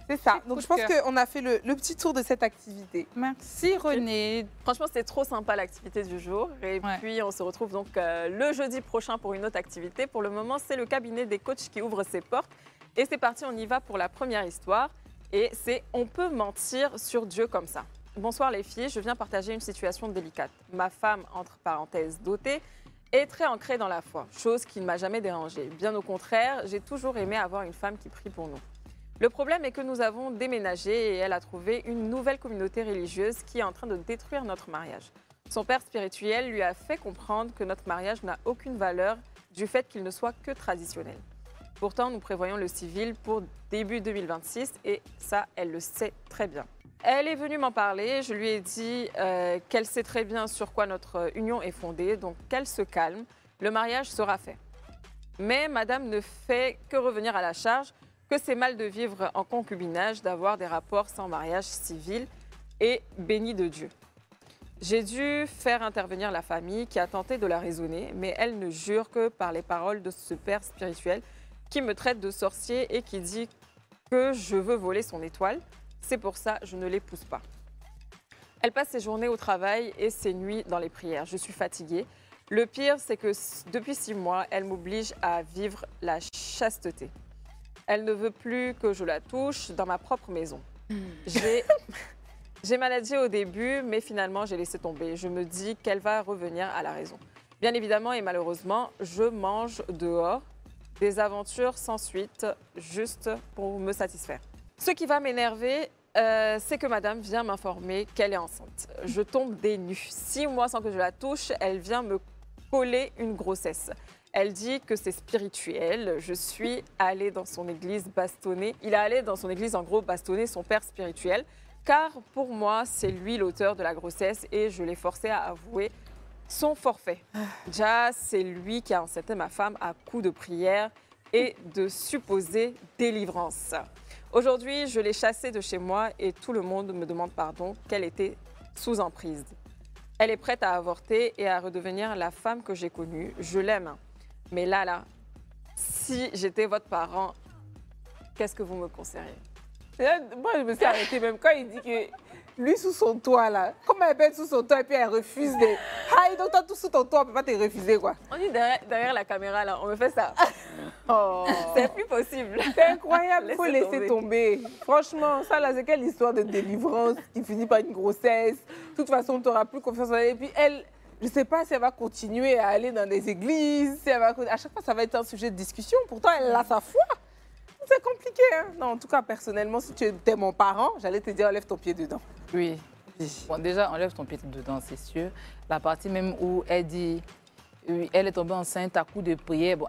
C'est ça. Donc je pense qu'on a fait le petit tour de cette activité. Merci René. Franchement, c'était trop sympa l'activité du jour. Et puis on se retrouve donc le jeudi prochain pour une autre activité. Pour le moment, c'est le cabinet des coachs qui ouvre ses portes. Et c'est parti, on y va pour la première histoire. Et c'est « On peut mentir sur Dieu comme ça ». Bonsoir les filles, je viens partager une situation délicate. Ma femme, entre parenthèses, dotée, est très ancrée dans la foi, chose qui ne m'a jamais dérangée. Bien au contraire, j'ai toujours aimé avoir une femme qui prie pour nous. Le problème est que nous avons déménagé et elle a trouvé une nouvelle communauté religieuse qui est en train de détruire notre mariage. Son père spirituel lui a fait comprendre que notre mariage n'a aucune valeur du fait qu'il ne soit que traditionnel. Pourtant, nous prévoyons le civil pour début 2026 et ça, elle le sait très bien. Elle est venue m'en parler, je lui ai dit qu'elle sait très bien sur quoi notre union est fondée, donc qu'elle se calme, le mariage sera fait. Mais madame ne fait que revenir à la charge que c'est mal de vivre en concubinage, d'avoir des rapports sans mariage civil et béni de Dieu. J'ai dû faire intervenir la famille qui a tenté de la raisonner, mais elle ne jure que par les paroles de ce père spirituel qui me traite de sorcier et qui dit que je veux voler son étoile. C'est pour ça que je ne l'épouse pas. Elle passe ses journées au travail et ses nuits dans les prières. Je suis fatiguée. Le pire, c'est que depuis 6 mois, elle m'oblige à vivre la chasteté. Elle ne veut plus que je la touche dans ma propre maison. J'ai managé au début, mais finalement, j'ai laissé tomber. Je me dis qu'elle va revenir à la raison. Bien évidemment et malheureusement, je mange dehors. Des aventures sans suite, juste pour me satisfaire. Ce qui va m'énerver, c'est que madame vient m'informer qu'elle est enceinte. Je tombe des nues. 6 mois sans que je la touche, elle vient me coller une grossesse. Elle dit que c'est spirituel. Je suis allée dans son église bastonner. Il est allé dans son église, en gros, bastonner son père spirituel. Car pour moi, c'est lui l'auteur de la grossesse et je l'ai forcé à avouer son forfait. Déjà, c'est lui qui a enceinté ma femme à coups de prière et de supposée délivrance. Aujourd'hui, je l'ai chassée de chez moi et tout le monde me demande pardon qu'elle était sous emprise. Elle est prête à avorter et à redevenir la femme que j'ai connue. Je l'aime. Mais là, si j'étais votre parent, qu'est-ce que vous me conseilleriez? Moi, je me suis arrêtée même quand il dit que lui, sous son toit, là, comment elle peut être sous son toit et puis elle refuse de... Ah, donc toi, tout sous ton toit, on ne peut pas te refuser, quoi. On est derrière la caméra, là, on me fait ça. Oh. C'est plus possible. C'est incroyable, il faut laisser tomber. Franchement, ça, là, c'est quelle histoire de délivrance qui finit par une grossesse. De toute façon, tu n'auras plus confiance en elle. Et puis, elle, je ne sais pas si elle va continuer à aller dans des églises, si elle va... À chaque fois, ça va être un sujet de discussion. Pourtant, elle a sa foi. C'est compliqué, hein? Non, en tout cas, personnellement, si tu étais mon parent, j'allais te dire, enlève ton pied dedans. Oui. Bon, déjà, enlève ton pied dedans, c'est sûr. La partie même où elle dit, elle est tombée enceinte à coup de prière. Bon,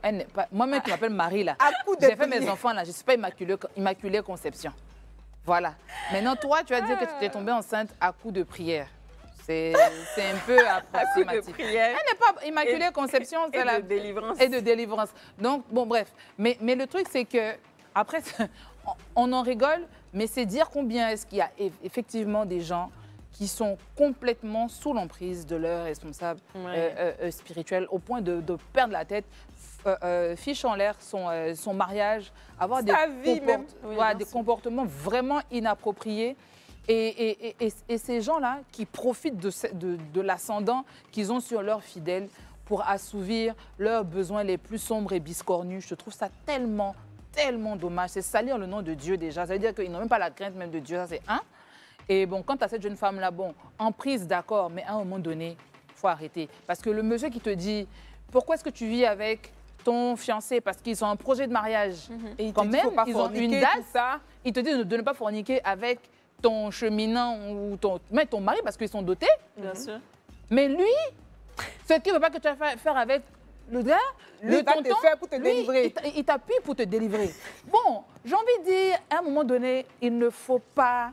moi-même qui m'appelle Marie, là, j'ai fait mes enfants, là, je ne suis pas immaculée conception. Voilà. Maintenant, toi, tu vas dire que tu es tombée enceinte à coup de prière. C'est un peu approximatif. Elle n'est pas immaculée conception, c'est la délivrance. Et de délivrance. Donc, bon, bref. Mais le truc, c'est que après, on en rigole, mais c'est dire combien est-ce qu'il y a effectivement des gens qui sont complètement sous l'emprise de leurs responsables spirituels au point de perdre la tête, fiche en l'air son mariage, avoir des comportements vraiment inappropriés. Et ces gens-là qui profitent de l'ascendant qu'ils ont sur leurs fidèles pour assouvir leurs besoins les plus sombres et biscornus, je trouve ça tellement dommage. C'est salir le nom de Dieu déjà. Ça veut dire qu'ils n'ont même pas la crainte même de Dieu. Ça, c'est un. Et bon, quant à cette jeune femme-là, bon, en prise, d'accord, mais à un moment donné, il faut arrêter. Parce que le monsieur qui te dit, pourquoi est-ce que tu vis avec ton fiancé? Parce qu'ils ont un projet de mariage. Et quand même, ils ont une date. Il te dit de ne pas forniquer avec ton cheminant ou même ton mari parce qu'ils sont dotés. Bien sûr. Mais lui, ce qu'il ne veut pas que tu vas faire avec le gars, le tonton, te faire pour te délivrer. Il t'appuie pour te délivrer. Bon, j'ai envie de dire, à un moment donné, il ne faut pas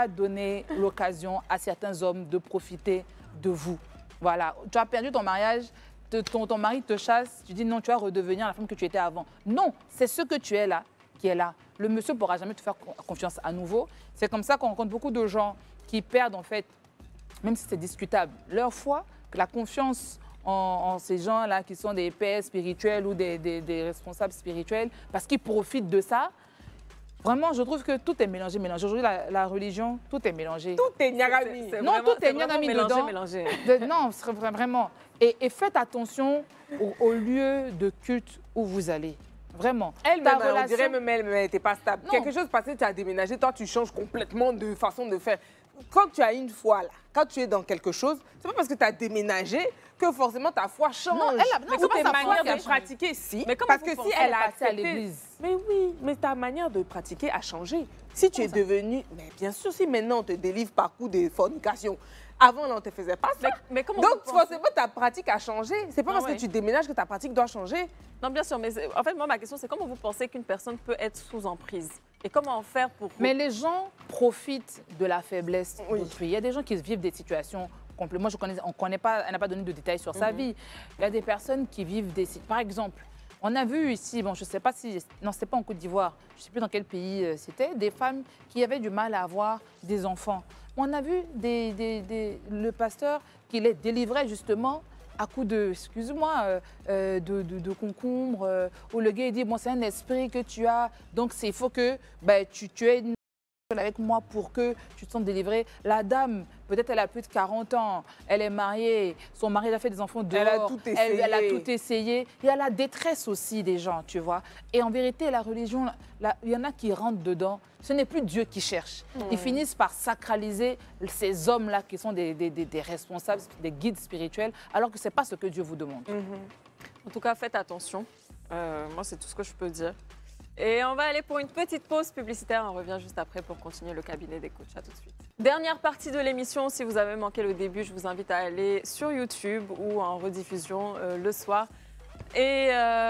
donner l'occasion à certains hommes de profiter de vous. Voilà, tu as perdu ton mariage, ton mari te chasse, tu dis non, tu vas redevenir la femme que tu étais avant. Non, c'est ce que tu es là qui est là. Le monsieur ne pourra jamais te faire confiance à nouveau. C'est comme ça qu'on rencontre beaucoup de gens qui perdent, en fait, même si c'est discutable, leur foi, la confiance en ces gens-là qui sont des pères spirituels ou des responsables spirituels, parce qu'ils profitent de ça. Vraiment, je trouve que tout est mélangé. Aujourd'hui, la religion, tout est mélangé. Tout est nyagami. Non, tout est nyagami dedans. Mélangé. Non, vraiment. Et faites attention au lieu de culte où vous allez. Vraiment. Elle-même, on dirait même elle n'était pas stable. Non. Quelque chose passé, tu as déménagé, toi, tu changes complètement de façon de faire. Quand tu as une foi, là, quand tu es dans quelque chose, c'est pas parce que tu as déménagé que forcément ta foi change. Non, ou tes manières de pratiquer, si. Mais parce que si elle a accepté à l'église. Mais oui, mais ta manière de pratiquer a changé. Si tu es devenue... Mais bien sûr, si maintenant on te délivre par coup de fornication, avant, là, on ne te faisait pas ça. Mais comment donc, forcément, ta pratique a changé. C'est pas parce que tu déménages que ta pratique doit changer. Non, bien sûr, mais en fait, moi, ma question, c'est comment vous pensez qu'une personne peut être sous emprise? Et comment faire pour... Mais les gens profitent de la faiblesse d'autrui. Il y a des gens qui vivent des situations complètes. Moi, on connaît pas, elle n'a pas donné de détails sur sa vie. Il y a des personnes qui vivent des... Par exemple, on a vu ici, bon, je ne sais pas si... Non, ce n'était pas en Côte d'Ivoire, je ne sais plus dans quel pays c'était, des femmes qui avaient du mal à avoir des enfants. On a vu le pasteur qui les délivrait justement à coup de, excuse-moi, de concombre, où le gars dit, bon, c'est un esprit que tu as, donc il faut que tu aies une avec moi pour que tu te sentes délivrée. La dame, peut-être elle a plus de 40 ans, elle est mariée, son mari a fait des enfants dehors, elle a tout essayé. Elle a tout essayé. Il y a la détresse aussi des gens, tu vois. Et en vérité, la religion, il y en a qui rentrent dedans. Ce n'est plus Dieu qui cherche. Ils finissent par sacraliser ces hommes-là qui sont des responsables, des guides spirituels, alors que ce n'est pas ce que Dieu vous demande. En tout cas, faites attention. Moi, c'est tout ce que je peux dire. Et on va aller pour une petite pause publicitaire. On revient juste après pour continuer le cabinet des coachs. À tout de suite. Dernière partie de l'émission. Si vous avez manqué le début, je vous invite à aller sur YouTube ou en rediffusion le soir. Et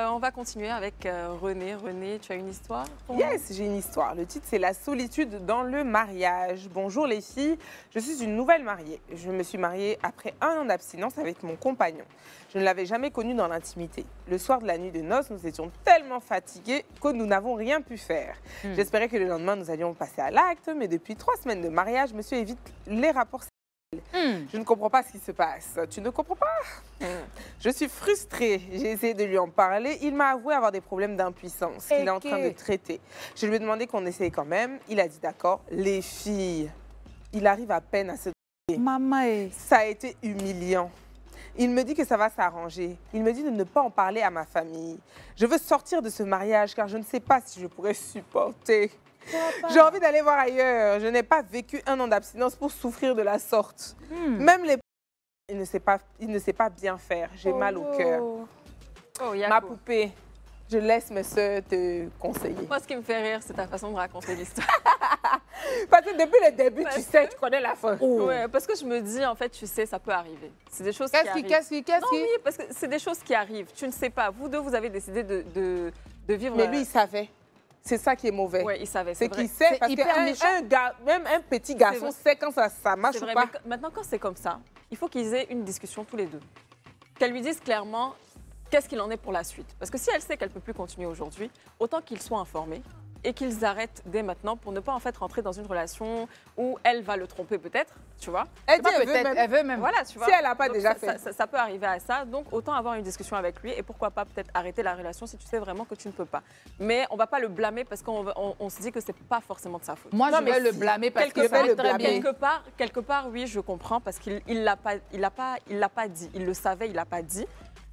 on va continuer avec René. René, tu as une histoire pour nous? Yes, j'ai une histoire. Le titre, c'est La solitude dans le mariage. Bonjour les filles, je suis une nouvelle mariée. Je me suis mariée après 1 an d'abstinence avec mon compagnon. Je ne l'avais jamais connu dans l'intimité. Le soir de la nuit de noces, nous étions tellement fatigués que nous n'avons rien pu faire. J'espérais que le lendemain, nous allions passer à l'acte, mais depuis 3 semaines de mariage, monsieur évite les rapports. Je ne comprends pas ce qui se passe. Tu ne comprends pas? Je suis frustrée. J'ai essayé de lui en parler. Il m'a avoué avoir des problèmes d'impuissance qu'il est en train de traiter. Je lui ai demandé qu'on essaye quand même. Il a dit d'accord. Les filles, il arrive à peine à se... Maman, ça a été humiliant. Il me dit que ça va s'arranger. Il me dit de ne pas en parler à ma famille. Je veux sortir de ce mariage car je ne sais pas si je pourrais supporter. J'ai envie d'aller voir ailleurs. Je n'ai pas vécu 1 an d'abstinence pour souffrir de la sorte. Même les... Il ne sait pas bien faire. J'ai mal au cœur. Ma poupée, je laisse mes soeurs te conseiller. Moi, ce qui me fait rire, c'est ta façon de raconter l'histoire. Parce que depuis le début, tu sais, tu connais la fin. Ouais, parce que je me dis, en fait, tu sais, ça peut arriver. C'est des choses qui arrivent. Qu'est-ce qui Oui, parce que c'est des choses qui arrivent. Tu ne sais pas. Vous deux, vous avez décidé de vivre... Mais lui, il savait. C'est ça qui est mauvais. Oui, il savait. C'est qu'il sait, parce qu'un gars, même un petit garçon sait quand ça marche ou pas. Mais maintenant, quand c'est comme ça, il faut qu'ils aient une discussion tous les deux. Qu'elle lui dise clairement qu'est-ce qu'il en est pour la suite. Parce que si elle sait qu'elle ne peut plus continuer aujourd'hui, autant qu'ils soient informés et qu'ils arrêtent dès maintenant pour ne pas en fait rentrer dans une relation où elle va le tromper peut-être, tu vois. Elle dit elle veut même. Voilà, tu vois. Si elle n'a pas donc déjà fait. Ça peut arriver à ça, donc autant avoir une discussion avec lui et pourquoi pas peut-être arrêter la relation si tu sais vraiment que tu ne peux pas. Mais on ne va pas le blâmer parce qu'on se dit que ce n'est pas forcément de sa faute. Moi, je vais le blâmer parce que ça va très bien. Quelque part, oui, je comprends parce qu'il ne l'a pas dit. Il le savait, il ne l'a pas dit.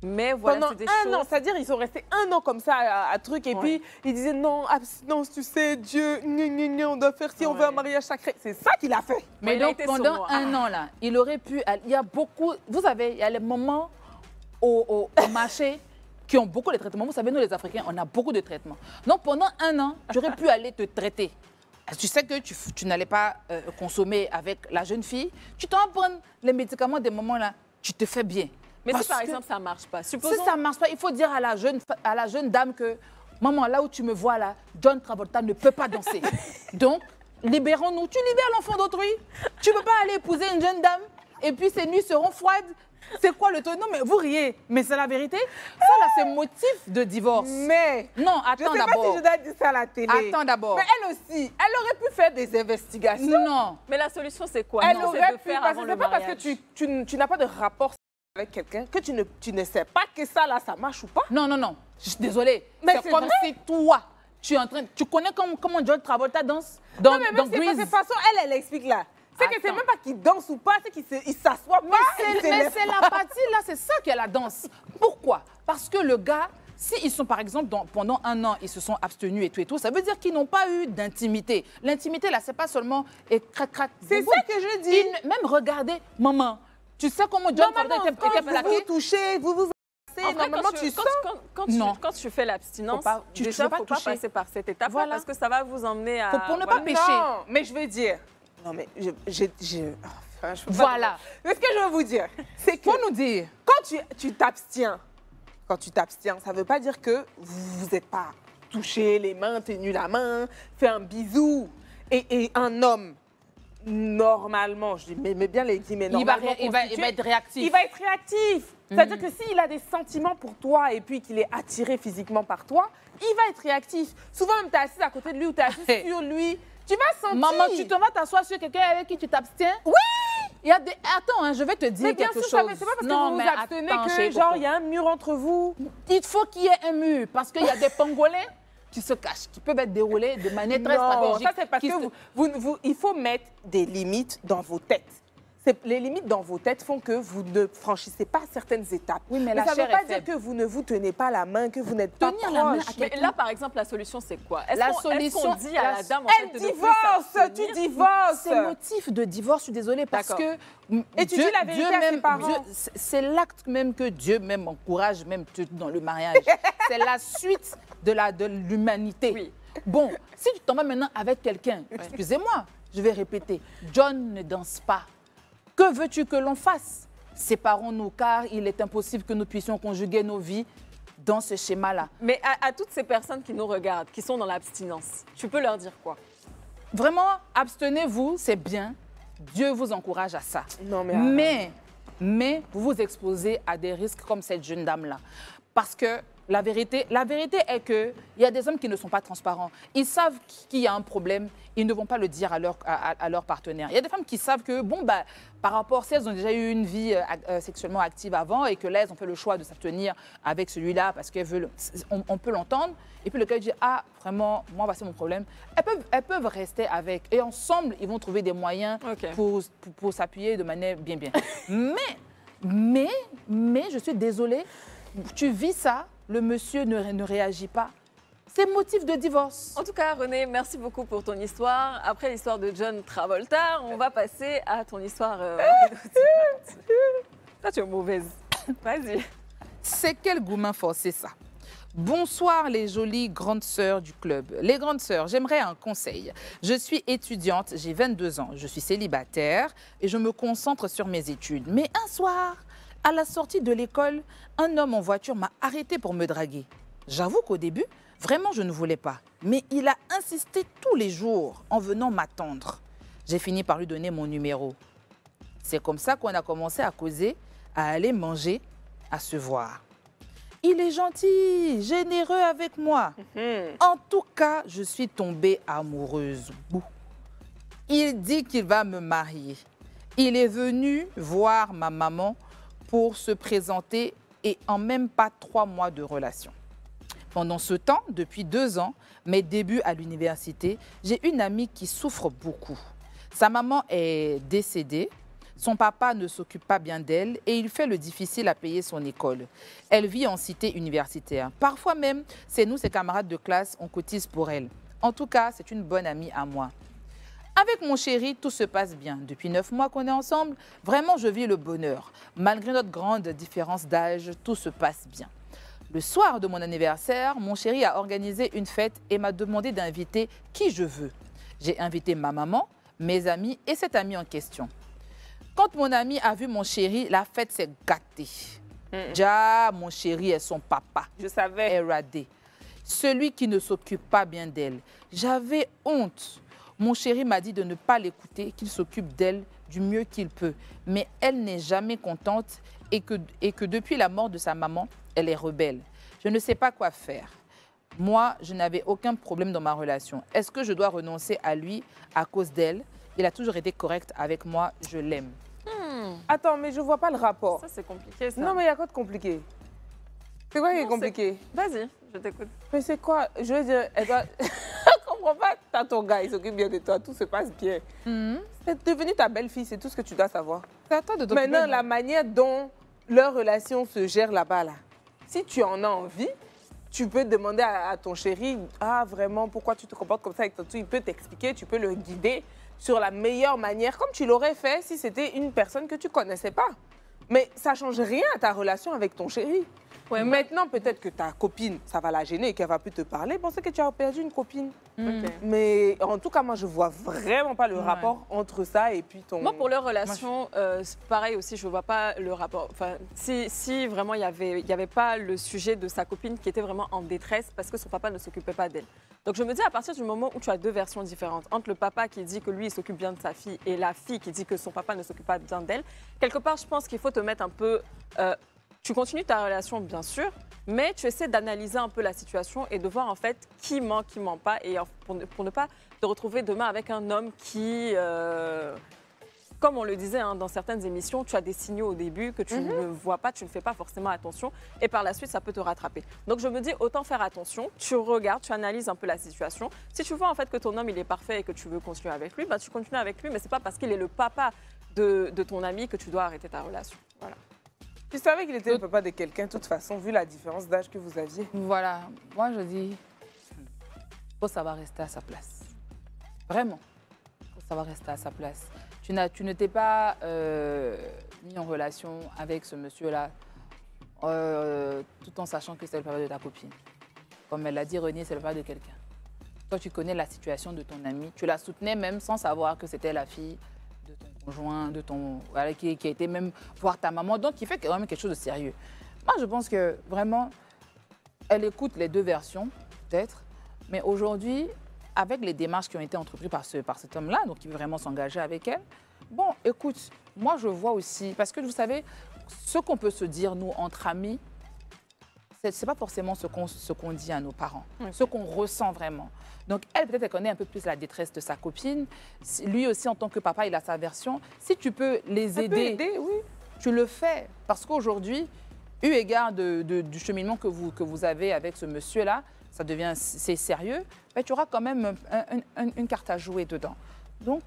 Mais voilà, pendant un an, c'est-à-dire ils sont restés 1 an comme ça à truc et puis ils disaient non, abstinence, tu sais, Dieu, on doit faire si on veut un mariage sacré. C'est ça qu'il a fait. Mais donc pendant 1 an là, il aurait pu, il y a beaucoup, vous savez, il y a les moments au marché qui ont beaucoup de traitements. Vous savez, nous les Africains, on a beaucoup de traitements. Donc pendant 1 an, j'aurais pu aller te traiter. Tu sais que tu n'allais pas consommer avec la jeune fille, tu t'en prends les médicaments des moments là, tu te fais bien. Mais si par exemple ça ne marche pas, supposons... Si ça ne marche pas, il faut dire à la jeune dame que maman, là où tu me vois là, John Travolta ne peut pas danser. Donc, libérons-nous. Tu libères l'enfant d'autrui. Tu ne peux pas aller épouser une jeune dame et puis ses nuits seront froides. C'est quoi le truc? Non, mais vous riez, mais c'est la vérité. Ça là, c'est motif de divorce. Mais non, attends d'abord. Je ne sais pas si je dois dire ça à la télé. Attends d'abord. Mais elle aussi, elle aurait pu faire des investigations. Non. Mais la solution, c'est quoi? Elle aurait pu, faire parce avant que le c'est pas parce mariage. que tu n'as pas de rapport avec quelqu'un que tu ne sais pas que ça là, ça marche ou pas. Non, non, non. Je suis désolée. Mais c'est comme si toi, tu connais comment John Travolta danse dans non, mais même Grease. de toute façon, elle explique là. C'est que c'est même pas qu'il danse ou pas, c'est qu'il s'assoit pas. Mais c'est la partie là, c'est ça qu'est la danse. Pourquoi? Parce que le gars, s'ils sont par exemple, pendant 1 an, ils se sont abstenus et tout, ça veut dire qu'ils n'ont pas eu d'intimité. L'intimité là, c'est pas seulement crac. C'est ça que je dis. Même regardez, maman, tu sais comment John Travolta était plaqué? Vous vous touchez, vous vous embrassez, normalement tu sens. Quand tu fais l'abstinence, tu ne faut pas passer par cette étape parce que ça va vous emmener à... Pour ne pas pécher. Non, mais je veux dire... Non, mais voilà. Mais ce que je veux vous dire, c'est que... Faut nous dire. Quand tu t'abstiens, ça ne veut pas dire que vous n'êtes pas touché les mains, tenu la main, fait un bisou. Et un homme, normalement, je dis, mais bien les guillemets, normalement il va être réactif. Il va être réactif. C'est-à-dire que s'il a des sentiments pour toi et puis qu'il est attiré physiquement par toi, il va être réactif. Souvent, même tu es assise à côté de lui ou tu es assise sur lui, tu vas sentir. Maman, tu te vas t'asseoir sur quelqu'un avec qui tu t'abstiens? Oui! Il y a des... Attends, hein, je vais te dire quelque chose. Mais c'est pas parce que vous vous abstenez que, genre, il y a un mur entre vous. Il faut qu'il y ait un mur, parce qu'il y a des Pangolais, qui se cachent, qui peuvent être déroulées de manière très Non, stratégique. ça c'est parce que il faut mettre des limites dans vos têtes. Les limites dans vos têtes font que vous ne franchissez pas certaines étapes. Oui, mais ça la ne chair veut pas est dire faible. que vous ne vous tenez pas la main, que vous n'êtes pas Tenir la main à proche. Mais là, par exemple, la solution, c'est quoi? La Est-ce qu'on solution, dit à la dame, en fait, Elle de ne plus divorce, s'abstenir? tu divorces. C'est motif de divorce, je suis désolée, parce D'accord. que Et tu dis la vérité à ses parents. C'est l'acte même que Dieu même encourage, même dans le mariage. C'est la suite de l'humanité. Oui. Bon, si tu t'en vas maintenant avec quelqu'un, excusez-moi, je vais répéter, John ne danse pas. Que veux-tu que l'on fasse? Séparons-nous, car il est impossible que nous puissions conjuguer nos vies dans ce schéma-là. Mais à toutes ces personnes qui nous regardent, qui sont dans l'abstinence, tu peux leur dire quoi? Vraiment, abstenez-vous, c'est bien. Dieu vous encourage à ça. Non, Mais vous vous exposez à des risques comme cette jeune dame-là. Parce que la vérité est qu'il y a des hommes qui ne sont pas transparents. Ils savent qu'il y a un problème, ils ne vont pas le dire à leur partenaire. Il y a des femmes qui savent que, bon, bah, par rapport, si elles ont déjà eu une vie sexuellement active avant et que là, elles ont fait le choix de s'abstenir avec celui-là parce qu'elles veulent, on peut l'entendre. Et puis le gars dit, ah, vraiment, moi, voici mon problème. Elles peuvent rester avec. Et ensemble, ils vont trouver des moyens pour s'appuyer de manière bien. Mais, je suis désolée, tu vis ça, le monsieur ne réagit pas. C'est motif de divorce. En tout cas, René, merci beaucoup pour ton histoire. Après l'histoire de John Travolta, on va passer à ton histoire. Toi, tu es mauvaise. Vas-y. C'est quel gourmand forcé, ça. Bonsoir les jolies grandes sœurs du club. Les grandes sœurs, j'aimerais un conseil. Je suis étudiante, j'ai 22 ans, je suis célibataire et je me concentre sur mes études. Mais un soir, à la sortie de l'école, un homme en voiture m'a arrêté pour me draguer. J'avoue qu'au début, vraiment je ne voulais pas. Mais il a insisté tous les jours en venant m'attendre. J'ai fini par lui donner mon numéro. C'est comme ça qu'on a commencé à causer, à aller manger, à se voir. Il est gentil, généreux avec moi. En tout cas, je suis tombée amoureuse. Bouh. Il dit qu'il va me marier. Il est venu voir ma maman pour se présenter et en même pas 3 mois de relation. Pendant ce temps, depuis 2 ans, mes débuts à l'université, j'ai une amie qui souffre beaucoup. Sa maman est décédée. Son papa ne s'occupe pas bien d'elle et il fait le difficile à payer son école. Elle vit en cité universitaire. Parfois même, c'est nous, ses camarades de classe, on cotise pour elle. En tout cas, c'est une bonne amie à moi. Avec mon chéri, tout se passe bien. Depuis 9 mois qu'on est ensemble, vraiment, je vis le bonheur. Malgré notre grande différence d'âge, tout se passe bien. Le soir de mon anniversaire, mon chéri a organisé une fête et m'a demandé d'inviter qui je veux. J'ai invité ma maman, mes amis et cet ami en question. Quand mon ami a vu mon chéri, la fête s'est gâtée. Déjà, mon chéri est son papa. Je savais. Est radé. Celui qui ne s'occupe pas bien d'elle. J'avais honte. Mon chéri m'a dit de ne pas l'écouter, qu'il s'occupe d'elle du mieux qu'il peut. Mais elle n'est jamais contente et que depuis la mort de sa maman, elle est rebelle. Je ne sais pas quoi faire. Moi, je n'avais aucun problème dans ma relation. Est-ce que je dois renoncer à lui à cause d'elle? Il a toujours été correct avec moi, je l'aime. Attends, mais je vois pas le rapport. Ça, c'est compliqué, ça. Non, mais il y a quoi de compliqué? C'est quoi qui est compliqué? Vas-y, je t'écoute. Mais c'est quoi? Je veux dire, elle doit... Je comprends pas. T'as ton gars, il s'occupe bien de toi, tout se passe bien. C'est devenu ta belle-fille, c'est tout ce que tu dois savoir. C'est à toi de t'occuper. Maintenant, la manière dont leur relation se gère là-bas, là, si tu en as envie, tu peux demander à ton chéri, ah, vraiment, pourquoi tu te comportes comme ça avec ton tout? Il peut t'expliquer, tu peux le guider sur la meilleure manière, comme tu l'aurais fait si c'était une personne que tu ne connaissais pas. Mais ça ne change rien à ta relation avec ton chéri. Ouais, maintenant, peut-être que ta copine, ça va la gêner et qu'elle ne va plus te parler. Pensez que tu as perdu une copine. Mais en tout cas, moi, je ne vois vraiment pas le rapport entre ça et puis ton... Moi, pour leur relation, pareil aussi, je ne vois pas le rapport. Enfin, si vraiment il y avait pas le sujet de sa copine qui était vraiment en détresse parce que son papa ne s'occupait pas d'elle. Donc, je me dis, à partir du moment où tu as 2 versions différentes, entre le papa qui dit que lui, il s'occupe bien de sa fille et la fille qui dit que son papa ne s'occupe pas bien d'elle, quelque part, je pense qu'il faut te mettre un peu... tu continues ta relation, bien sûr, mais tu essaies d'analyser un peu la situation et de voir en fait qui ment pas, et pour ne pas te retrouver demain avec un homme qui comme on le disait dans certaines émissions, tu as des signaux au début que tu ne vois pas, tu ne fais pas forcément attention et par la suite, ça peut te rattraper. Donc, je me dis, autant faire attention. Tu regardes, tu analyses un peu la situation. Si tu vois en fait que ton homme, il est parfait et que tu veux continuer avec lui, bah, tu continues avec lui, mais c'est pas parce qu'il est le papa de ton ami que tu dois arrêter ta relation. Voilà. Tu savais qu'il était le papa de quelqu'un, de toute façon, vu la différence d'âge que vous aviez. Voilà, moi je dis, il faut savoir rester à sa place. Vraiment, il faut savoir rester à sa place. Tu ne t'es pas mis en relation avec ce monsieur-là tout en sachant que c'est le papa de ta copine. Comme elle l'a dit, René, c'est le papa de quelqu'un. Toi, tu connais la situation de ton ami. Tu la soutenais même sans savoir que c'était la fille de ton conjoint, voilà, qui a été même voir ta maman. Donc, il fait quand même quelque chose de sérieux. Moi, je pense que vraiment, elle écoute les deux versions, peut-être. Mais aujourd'hui, avec les démarches qui ont été entreprises par cet homme-là, donc il veut vraiment s'engager avec elle, bon, écoute, moi, je vois aussi, parce que vous savez, ce qu'on peut se dire, nous, entre amis, c'est pas forcément ce qu'on dit à nos parents, ce qu'on ressent vraiment. Donc, elle, peut-être, elle connaît un peu plus la détresse de sa copine. Lui aussi, en tant que papa, il a sa version. Si tu peux les aider, oui. Tu le fais. Parce qu'aujourd'hui, eu égard du cheminement que vous avez avec ce monsieur-là, ça devient, c'est sérieux, mais tu auras quand même une carte à jouer dedans. Donc,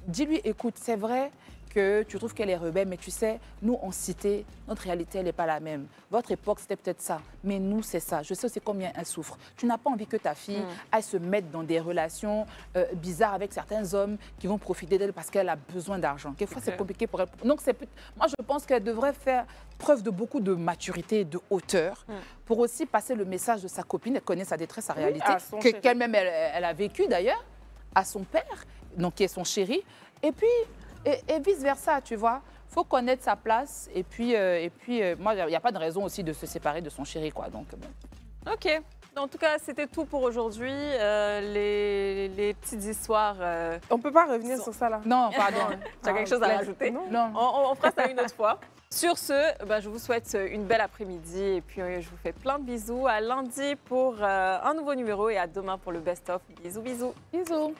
dis-lui, écoute, c'est vrai que tu trouves qu'elle est rebelle, mais tu sais, nous, en cité, notre réalité, elle n'est pas la même. Votre époque, c'était peut-être ça, mais nous, c'est ça. Je sais aussi combien elle souffre. Tu n'as pas envie que ta fille aille se mettre dans des relations bizarres avec certains hommes qui vont profiter d'elle parce qu'elle a besoin d'argent. Quelquefois, c'est compliqué pour elle. Donc, moi, je pense qu'elle devrait faire preuve de beaucoup de maturité et de hauteur pour aussi passer le message de sa copine. Elle connaît sa détresse, sa réalité, qu'elle-même, elle a vécu d'ailleurs, à son père, donc qui est son chéri. Et puis, et vice-versa, tu vois. Il faut connaître sa place. Et puis moi, il n'y a pas de raison aussi de se séparer de son chéri, quoi. Donc, bon. OK. En tout cas, c'était tout pour aujourd'hui. Les petites histoires... On ne peut pas revenir sur ça, là. Non, pardon. Tu as quelque chose à rajouter? Non. On fera ça une autre fois. Sur ce, je vous souhaite une belle après-midi et puis je vous fais plein de bisous. À lundi pour un nouveau numéro et à demain pour le best-of. Bisous, bisous. Bisous.